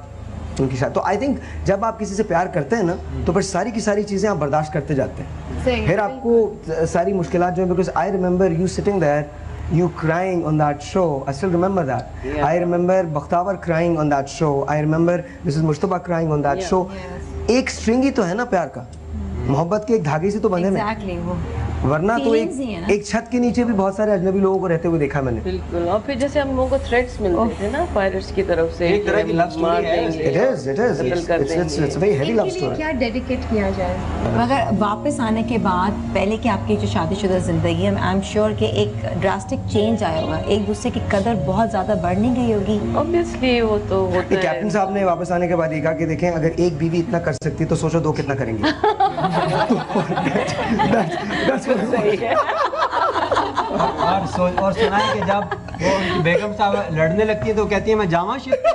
उनकी शादी। तो आई थिंक जब आप किसी से प्यार करते हैं ना, तो फिर सारी की सारी चीज़ें आप बर्दाश्त करते जाते हैं। फिर आपको सारी मुश्किलात जो है, because I remember you sitting there, you crying on that show. I still remember that. Yeah. I remember Bakhtawar crying on that show. I remember Mrs. Mushtaba crying on that show. एक string ही तो है ना प्यार का, मोहब्बत के एक धागे से तो बंधे में, वरना तो एक छत के नीचे भी बहुत सारे अजनबी लोगों को रहते हुए देखा मैंने। बिल्कुल। और फिर जैसे हम लोगों को थ्रेट्स मिलते थे ना पायरेट्स की तरफ से, एक तरह की लव स्टोरी है। It is it's a very heavy love story. क्या डेडिकेट किया जाए? मगर वापस आने के बाद पहले की आपकी जो शादीशुदा ज़िंदगी है, आई एम श्योर कि एक ड्रास्टिक चेंज आया होगा, एक दूसरे की कदर बहुत ज़्यादा बढ़ नहीं गई होगी। ऑब्वियसली वो तो होता है। कैप्टन साहब ने वापस आने के बाद ये कहा कि देखें, अगर एक बीवी इतना कर सकती तो सोचो दो कितना करेंगे। सही है। और सुना है कि जब वो उनकी बेगम साहब लड़ने लगती है तो कहती है मैं Jama shift.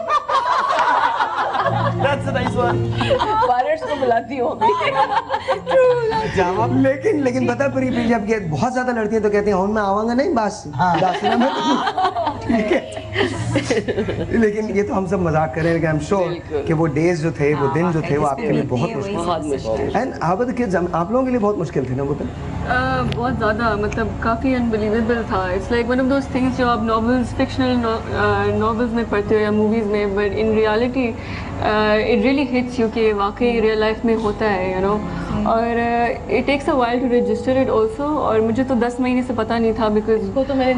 That's a nice one. Pirates को बुलाती होगी। जामा। लेकिन पता पर जब ये बहुत ज्यादा लड़ती है तो कहती है मैं आवांगा नहीं बस दासिना में। ठीक है। लेकिन ये तो हम सब मजाक कर रहे हैं, आई एम श्योर कि वो डेज जो थे, वो दिन जो थे, वो आपके लिए बहुत मुश्किल। And how were the kids? आप लोगों के लिए बहुत मुश्किल थे ना वो? बहुत ज़्यादा, मतलब काफ़ी अनबिलीवेबल था। It's like one of those things जो आप नॉवेल्स, फिक्शनल नॉवेल्स में पढ़ते हो या मूवीज़ में, but in reality it really hits you कि वाकई रियल लाइफ में होता है, यू नो। और it takes a while to register it also. और मुझे तो 10 महीने से पता नहीं था, बिकॉज तो मैं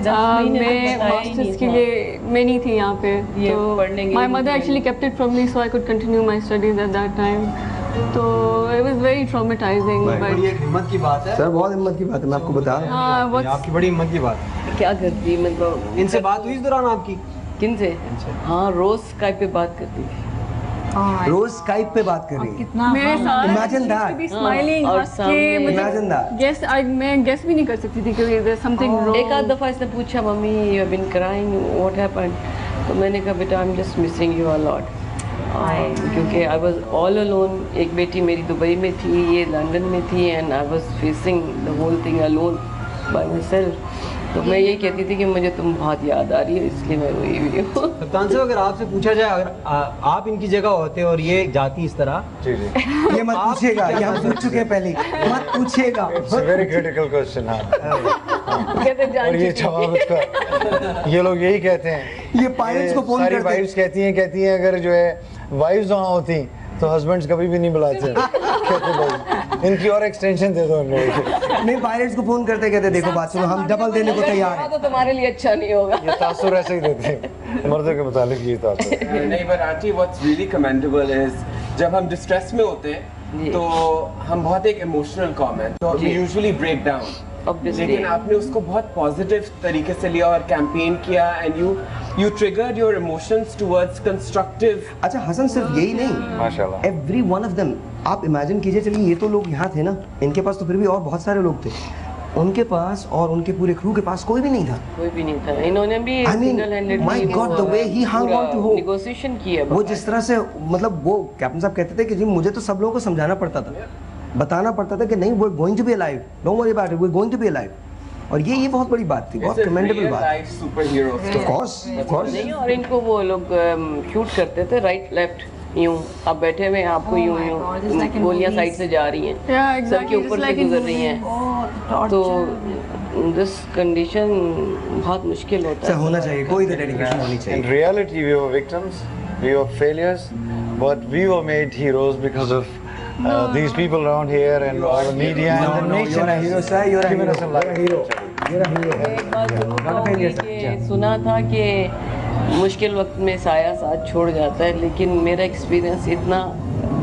मास्टर्स के लिए मैं नहीं थी यहाँ पे, तो my mother actually kept it from me so I could continue my studies at that time. तो इट वाज वेरी ट्रॉमेटाइजिंग। बड़ी हिम्मत की बात है सर, बहुत हिम्मत की बात है, मैं आपको बता रहा हूँ। आपकी बड़ी हिम्मत की बात है। क्या करती है मतलब? इनसे बात हुई इस दौरान आपकी? किन से? हाँ, रोज स्काइप पे बात करती थी। रोज स्काइप पे बात कर रही है कितना मेरे साथ। इमेजिन दैट, स्माइलिंग और इमेजिन दैट। गेस मैं गेस भी नहीं कर सकती थी क्योंकि देयर समथिंग रॉन्ग। एक आध दफा इसने पूछा mummy you have been crying, what happened? तो मैंने कहा बेटा I am just missing you a lot, क्योंकि आई वाज ऑल अलोन। एक बेटी मेरी दुबई में थी, ये लंदन में थी, and I was facing the whole thing alone by myself. तो मैं यही कहती थी कि मुझे तुम बहुत याद आ रही है, इसलिए मैं रोई हुई हूँ। कप्तान साहब, अगर आपसे पूछा जाए, अगर आप इनकी जगह होते और ये जाती इस तरह, ये मत पूछिएगा, ये हम पूछ चुके हैं पहले, मत पूछिएगा। Very critical question. और ये जवाब इसका, ये लोग यही कहते हैं, ये पायलट्स को फोन सारी वाइफ्स कहती हैं अगर जो है वाइफ्स वहाँ होती तो हस्बैंड्स कभी भी नहीं बुलाते। कहते भाई इनकी और एक्सटेंशन दे दो नहीं, पायलट्स को फोन करते कहते देखो बात सुनो, हम डबल देने को तैयार हैं। तो तुम्हारे लिए अच्छा नहीं होगा। ये तासुर ऐसे ही देते हैं मर्दों के मुतालिक, ये तासुर नहीं। But aunty, what's really commendable is जब हम डिस्ट्रेस में होते हैं तो हम बहुत एक इमोशनल कॉम है, तो वी यूजुअली ब्रेक डाउन, लेकिन आपने उसको बहुत पॉजिटिव तरीके से लिया और कैंपेन किया, and you triggered your emotions towards constructive. अच्छा हसन, सिर्फ यही नहीं, माशाल्लाह, एवरी वन ऑफ देम। आप इमेजिन कीजिए, चलिए ये तो लोग यहाँ थे ना, इनके पास तो फिर भी और बहुत सारे लोग थे, उनके पास और उनके पूरे क्रू के पास कोई भी नहीं था। कोई भी नहीं था। इन्होंने भी single handedly my God the way he hung on to hope, negotiation किया। वो जिस तरह से, मतलब वो कैप्टन साहब कहते थे कि जी मुझे तो सब लोगों को समझाना पड़ता था, बताना पड़ता था कि नहीं, we are going to be alive, don't worry about it, we are going to be alive. और ये बहुत बड़ी बात थी, बहुत कमेंडेबल बात। सुपरहीरो ऑफ कोर्स नहीं, और इनको वो लोग शूट करते थे राइट लेफ्ट, यूं आप बैठे हुए हैं, आपको यूं गोलियां साइड से जा रही हैं, सर के ऊपर से गुजर रही हैं, तो दिस कंडीशन बहुत मुश्किल होता है। होना चाहिए, कोई तो डेडिकेशन होनी चाहिए। In reality we were victims, we were failures, but we were made heroes because of these people around here and all the media and the nation. You're a hero, sir. You're a hero. You're a hero. You're a hero. एक बात जरूर सुना था कि मुश्किल वक्त में साया साथ छोड़ जाता है, लेकिन मेरा एक्सपीरियंस इतना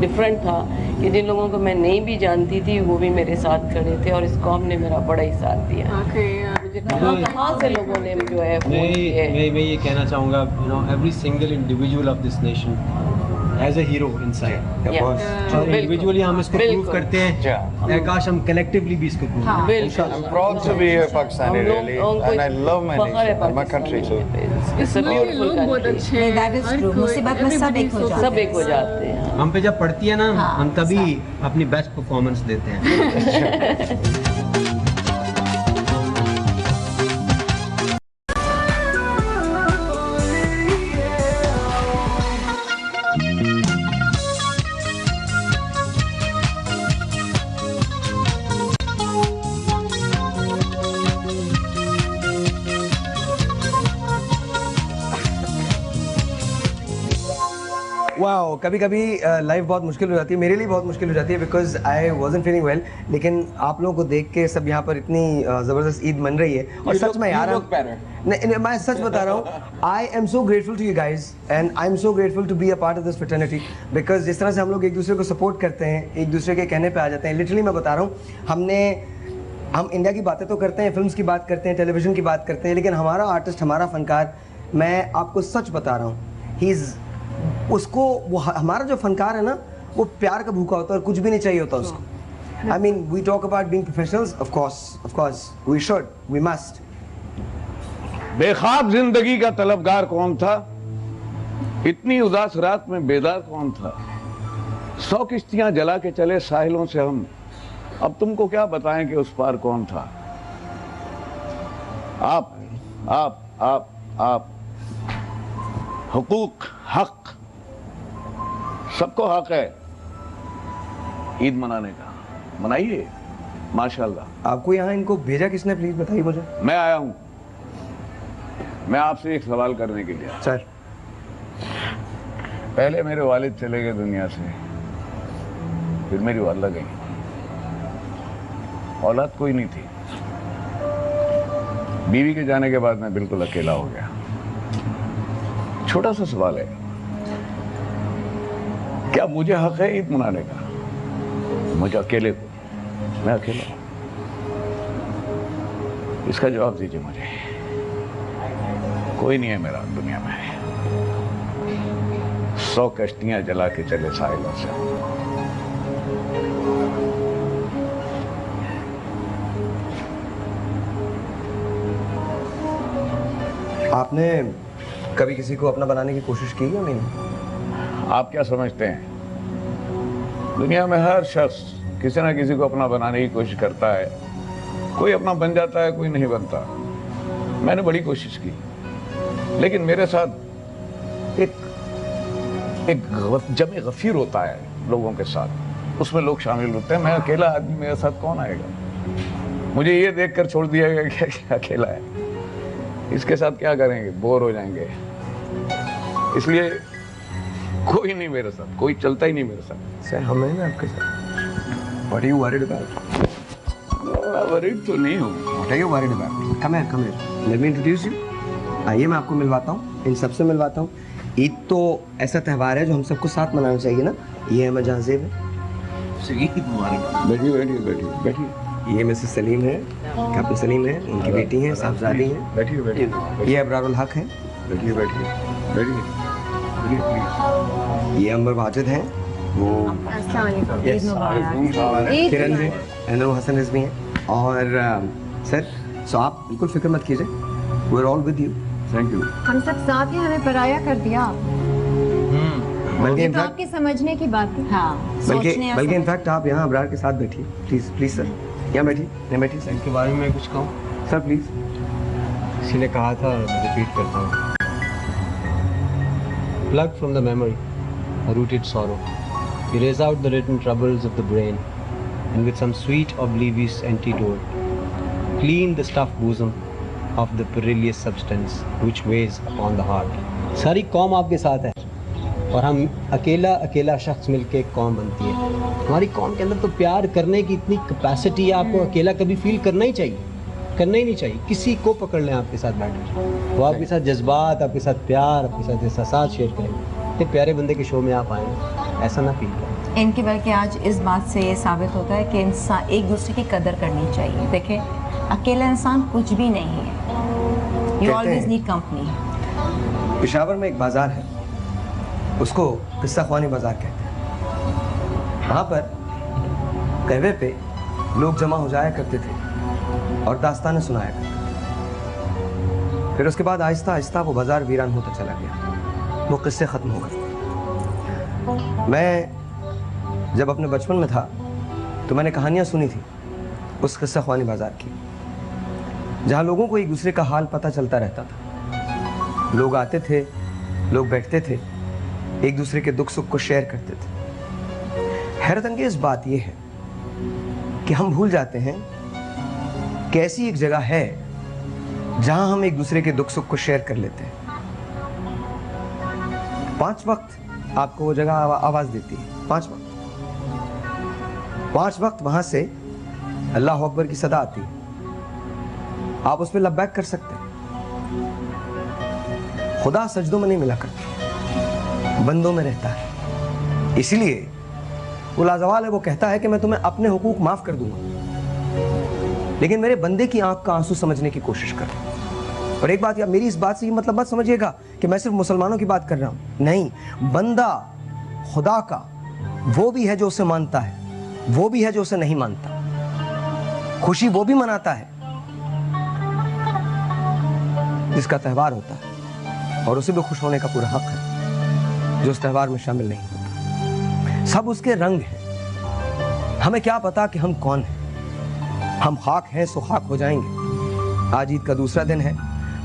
डिफरेंट था कि जिन लोगों को मैं नहीं भी जानती थी वो भी मेरे साथ खड़े थे, और इस कौम ने मेरा बड़ा ही साथ दिया। मुझे कहाँ से लोगों ने जो है मैं ये कहना चाहूँगा, you know, every single individual of this nation as a hero inside. Individually हम इसको प्रूव करते हैं, काश हम कलेक्टिवली भी इसको प्रूव करें। I'm proud to be a Pakistani really, and I love my nation, my country. So लोग बहुत अच्छे हैं। That is true. मुसीबत में सब एक हो जाते हैं। सब एक हो जाते हैं। हम पे जब पड़ती है ना, हम तभी अपनी बेस्ट परफॉर्मेंस देते हैं। वाओ, कभी कभी लाइफ बहुत मुश्किल हो जाती है, मेरे लिए बहुत मुश्किल हो जाती है because I wasn't feeling well. लेकिन आप लोगों को देख के सब यहाँ पर इतनी ज़बरदस्त ईद मन रही है और सच में यार मैं सच बता रहा हूँ, I am so grateful to you guys and I am so grateful to be a part of this fraternity because जिस तरह से हम लोग एक दूसरे को सपोर्ट करते हैं, एक दूसरे के कहने पे आ जाते हैं। लिटरली मैं बता रहा हूँ, हम इंडिया की बातें तो करते हैं, फिल्म्स की बात करते हैं, टेलीविजन की बात करते हैं, लेकिन हमारा आर्टिस्ट, हमारा फनकार, मैं आपको सच बता रहा हूँ, ही इज़ उसको वो हमारा जो फनकार है ना, वो प्यार का भूखा होता है और कुछ भी नहीं चाहिए होता उसको। I mean we talk about being professionals, of course we should, we must. बेख्वाब जिंदगी का तलबगार कौन था, इतनी उदास रात में बेदार कौन था, 100 किश्तियां जला के चले साहिलों से हम, अब तुमको क्या बताएं कि उस पार कौन था। आप हुकूक, हक, सबको हक है ईद मनाने का, मनाइए माशाल्लाह। आपको यहाँ इनको भेजा किसने, प्लीज बताइए मुझे। मैं आया हूँ, मैं आपसे एक सवाल करने के लिए। सर, पहले मेरे वालिद चले गए दुनिया से, फिर मेरी वालिदा गई, औलाद कोई नहीं थी। बीवी के जाने के बाद मैं बिल्कुल अकेला हो गया। छोटा सा सवाल है, क्या मुझे हक है ईद मनाने का? मुझे अकेले को, मैं अकेला हूं, इसका जवाब दीजिए मुझे। कोई नहीं है मेरा दुनिया में, 100 कश्तियां जला के चले साहिलों से। आपने कभी किसी को अपना बनाने की कोशिश की है? नहीं। आप क्या समझते हैं, दुनिया में हर शख्स किसी ना किसी को अपना बनाने की कोशिश करता है, कोई अपना बन जाता है, कोई नहीं बनता। मैंने बड़ी कोशिश की, लेकिन मेरे साथ एक जमे गफीर होता है लोगों के साथ, उसमें लोग शामिल होते हैं। मैं अकेला आदमी, मेरे साथ कौन आएगा? मुझे ये देखकर छोड़ दिया गया कि अकेला है, इसके साथ क्या करेंगे, बोर हो जाएंगे। इसलिए कोई नहीं मेरे साथ, कोई चलता ही नहीं मेरे साथ। सर, हम हैं ना आपके साथ। What are you worried about? worried तो नहीं हूँ। What are you worried about? Come here, come here. Let me introduce you. आइए, मैं आपको मिलवाता हूँ, इन सबसे मिलवाता हूँ। ईद तो ऐसा त्यौहार है जो हम सबको साथ मनाना चाहिए ना। ये है मजा ज़ेब है। बैठिए बैठिए बैठिए बैठिए। ये मिसेस सलीम है, कैप्टन सलीम है, उनकी बेटी है, साहबजादी है। बैठिए बैठिए। ये अबरारुल हक है। बैठिए बैठिए बैठिए। ये अंबर वाजिद हैं, वो किरण है, एंड्रो हसन रिजवी हैं। और सर, सो आप बिल्कुल फिक्र मत कीजिए, we are all with you. Thank you. हम सब साथ ही, हमें पराया कर दिया आप। बल्कि तो आपकी समझने की बात है। हाँ, बल्कि इनफैक्ट आप यहाँ अबरार के साथ बैठिए, प्लीज प्लीज सर, यहाँ बैठिए, नहीं बैठिए सर। इनके बारे में कुछ कहूँ सर, प्लीज। किसी ने कहा था, मैं रिपीट करता हूँ, plucked from the memory a rooted sorrow, erase out the written troubles of the brain, and with some sweet oblivious antidote, clean the stuffed bosom of the perilous substance which weighs upon the heart. सारी कौम आपके साथ है और हम अकेला शख्स मिलके एक कौम बनती है। हमारी कौम के अंदर तो प्यार करने की इतनी कैपेसिटी है, आपको अकेला कभी फील करना ही चाहिए, करना ही नहीं चाहिए। किसी को पकड़ लें आपके साथ बैठकर, वो आपके साथ जज्बात, आपके साथ प्यार, आपके साथ एहसास शेयर करें। इतने प्यारे बंदे के शो में आप आए, ऐसा ना फील करें। इनके बल्कि आज इस बात से ये साबित होता है कि इंसान एक दूसरे की कदर करनी चाहिए। देखें, अकेला इंसान कुछ भी नहीं है, you always need company. Peshawar में एक बाजार है, उसको किस्सा ख्वानी बाजार कहते हैं। वहाँ पर कहवे पे लोग जमा हो जाया करते थे और दास्तानें सुनाया करते थे। फिर उसके बाद आहिस्ता आहिस्ता वो बाजार वीरान होता चला गया, वो किस्से ख़त्म हो गए। मैं जब अपने बचपन में था तो मैंने कहानियाँ सुनी थी उस किस्सा ख्वानी बाजार की, जहाँ लोगों को एक दूसरे का हाल पता चलता रहता था। लोग आते थे, लोग बैठते थे, एक दूसरे के दुख सुख को शेयर करते थे। हैरत अंगेज बात यह है कि हम भूल जाते हैं कि ऐसी एक जगह है जहां हम एक दूसरे के दुख सुख को शेयर कर लेते हैं। 5 वक्त आपको वो जगह आवाज देती है, 5 वक्त वहां से अल्लाह अकबर की सदा आती है, आप उस पर लब्बैक कर सकते हैं। खुदा सजदों में नहीं मिला करता, बंदों में रहता है। इसीलिए वो लाजवाल है, वो कहता है कि मैं तुम्हें अपने हुकूक माफ कर दूंगा, लेकिन मेरे बंदे की आंख का आंसू समझने की कोशिश कर। और एक बात, या मेरी इस बात से ये मतलब मत समझिएगा कि मैं सिर्फ मुसलमानों की बात कर रहा हूं, नहीं, बंदा खुदा का वो भी है जो उसे मानता है, वो भी है जो उसे नहीं मानता। खुशी वो भी मनाता है जिसका त्यौहार होता है, और उसे भी खुश होने का पूरा हक है जो उस त्यौहार में शामिल नहीं होता। सब उसके रंग हैं। हमें क्या पता कि हम कौन हैं। हम खाक हैं सो खाक हो जाएंगे। आज ईद का दूसरा दिन है,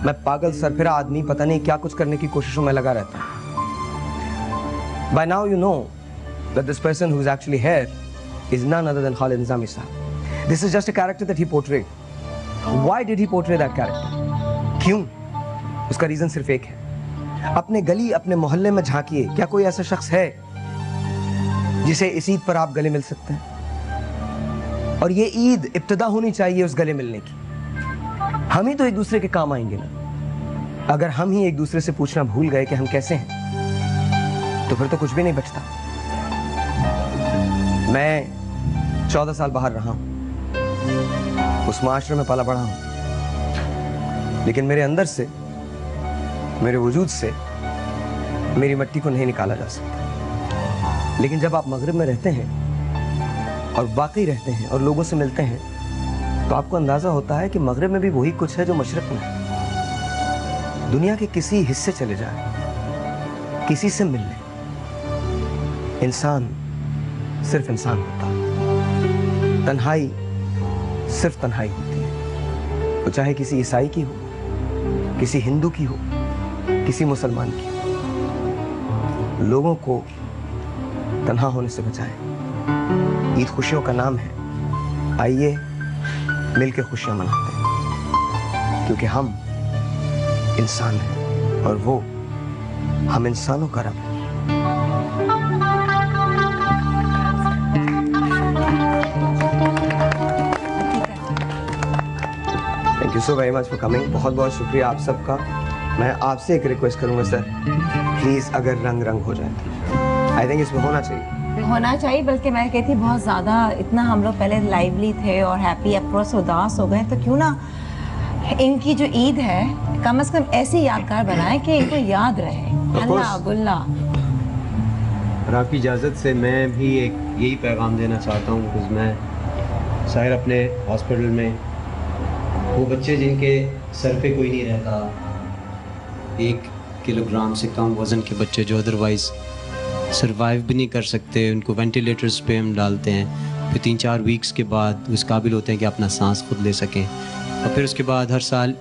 मैं पागल सरफिरा आदमी पता नहीं क्या कुछ करने की कोशिशों में लगा रहता हूं। By now you know that this person who is actually here is none other than Khalid Nizami Sahab. This is just a character that he portrayed. Why did he portray that character? क्यों? उसका reason सिर्फ एक है। अपने गली अपने मोहल्ले में झांकिए, क्या कोई ऐसा शख्स है जिसे इस ईद पर आप गले मिल सकते हैं? और ये ईद इब्तिदा होनी चाहिए उस गले मिलने की। हम ही तो एक दूसरे के काम आएंगे ना। अगर हम ही एक दूसरे से पूछना भूल गए कि हम कैसे हैं, तो फिर तो कुछ भी नहीं बचता। मैं 14 साल बाहर रहा हूं, उस माशरे में पला बढ़ा हूं, लेकिन मेरे अंदर से, मेरे वजूद से मेरी मट्टी को नहीं निकाला जा सकता। लेकिन जब आप मगरिब में रहते हैं और वाकई रहते हैं और लोगों से मिलते हैं, तो आपको अंदाजा होता है कि मगरिब में भी वही कुछ है जो मशरक में है। दुनिया के किसी हिस्से चले जाए, किसी से मिल लें, इंसान सिर्फ इंसान होता है। तन्हाई सिर्फ तन्हाई होती है, वो चाहे किसी ईसाई की हो, किसी हिंदू की हो, किसी मुसलमान की हो। लोगों को तन्हा होने से बचाएं। ईद खुशियों का नाम है, आइए मिलकर खुशियां मनाते हैं, क्योंकि हम इंसान हैं और वो हम इंसानों का रब है। Thank you so very much for coming. बहुत बहुत शुक्रिया आप सबका। मैं आपसे एक रिक्वेस्ट करूंगा सर, प्लीज अगर रंग रंग हो जाए, आई थिंक इसमें होना चाहिए, बल्कि मैं कहती बहुत ज़्यादा, इतना हम लोग पहले लाइवली थे और हैप्पी, अब थोड़ा सा उदास हो गए, तो क्यों ना इनकी जो ईद है कम से कम ऐसी यादगार बनाए कि इनको याद रहे। अल्लाह गुल्ला। और आपकी इजाज़त से मैं भी एक यही पैगाम देना चाहता हूँ, बिकॉज मैं शायद अपने हॉस्पिटल में वो बच्चे जिनके सर पे कोई नहीं रहता, 1 किलोग्राम से कम वज़न के बच्चे जो अदरवाइज़ सरवाइव भी नहीं कर सकते, उनको वेंटिलेटर्स पे हम डालते हैं, फिर 3-4 वीक्स के बाद उस काबिल होते हैं कि अपना सांस खुद ले सकें, और फिर उसके बाद हर साल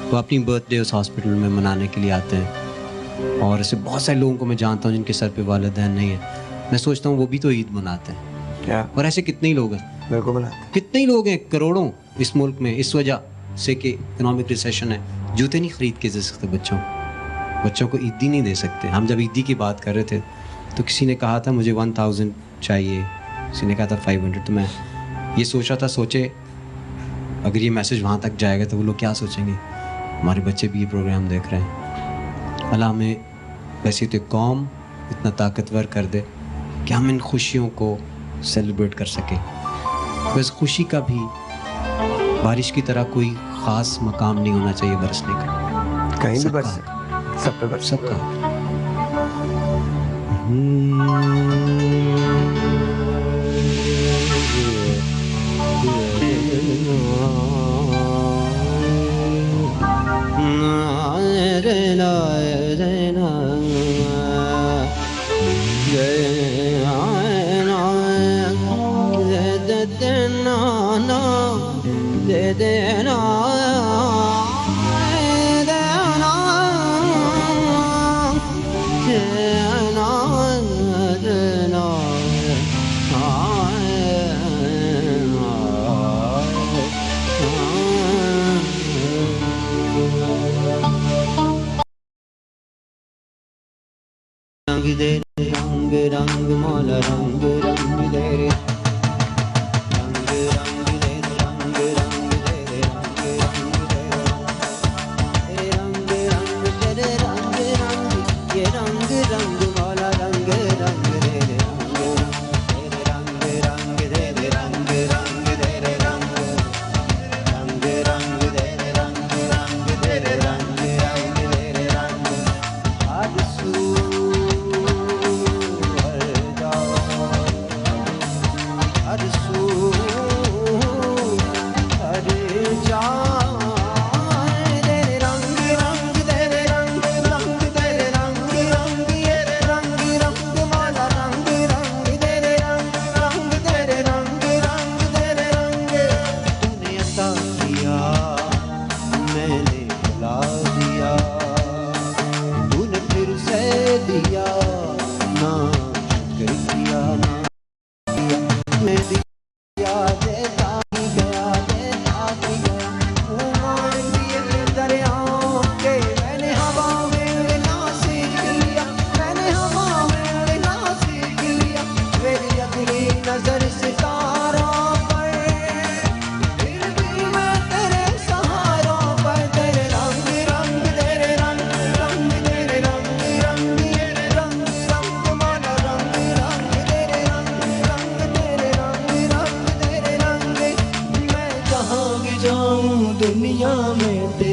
वो अपनी बर्थडे उस हॉस्पिटल में मनाने के लिए आते हैं। और ऐसे बहुत सारे लोगों को मैं जानता हूँ जिनके सर पे वालिदैन नहीं है। मैं सोचता हूँ वो भी तो ईद मनाते हैं क्या? और ऐसे कितने ही लोग हैं, बिल्कुल मनाते, कितने ही लोग हैं, करोड़ों इस मुल्क में, इस वजह से कि इकोनॉमिक रिसेशन है, जूते नहीं खरीद के दे सकते बच्चों को ईदी नहीं दे सकते। हम जब ईदी की बात कर रहे थे तो किसी ने कहा था मुझे 1000 चाहिए, किसी ने कहा था 500, तो मैं ये सोच रहा था, सोचे अगर ये मैसेज वहाँ तक जाएगा तो वो लोग क्या सोचेंगे, हमारे बच्चे भी ये प्रोग्राम देख रहे हैं। अल्लाह हमें वैसे तो कौम इतना ताकतवर कर दे कि हम इन खुशियों को सेलिब्रेट कर सकें। बस खुशी का भी बारिश की तरह कोई ख़ास मकाम नहीं होना चाहिए बरसने का, कहीं भी बरसे, सब पे बरसे, सबका। रंग दे रंग रंग मौला रंग रंग दे रे रंग रंग दे रंग रंग दे रे रंग रंग दे रंग तेरे रंग रंग ये रंग रंग मौला रंग रंग दे रे रंग रंग दे रे रंग रंग दे रे रंग रंग दे रे रंग रंग दे रे रंग रंग दे रे रंग आज सू दुनिया में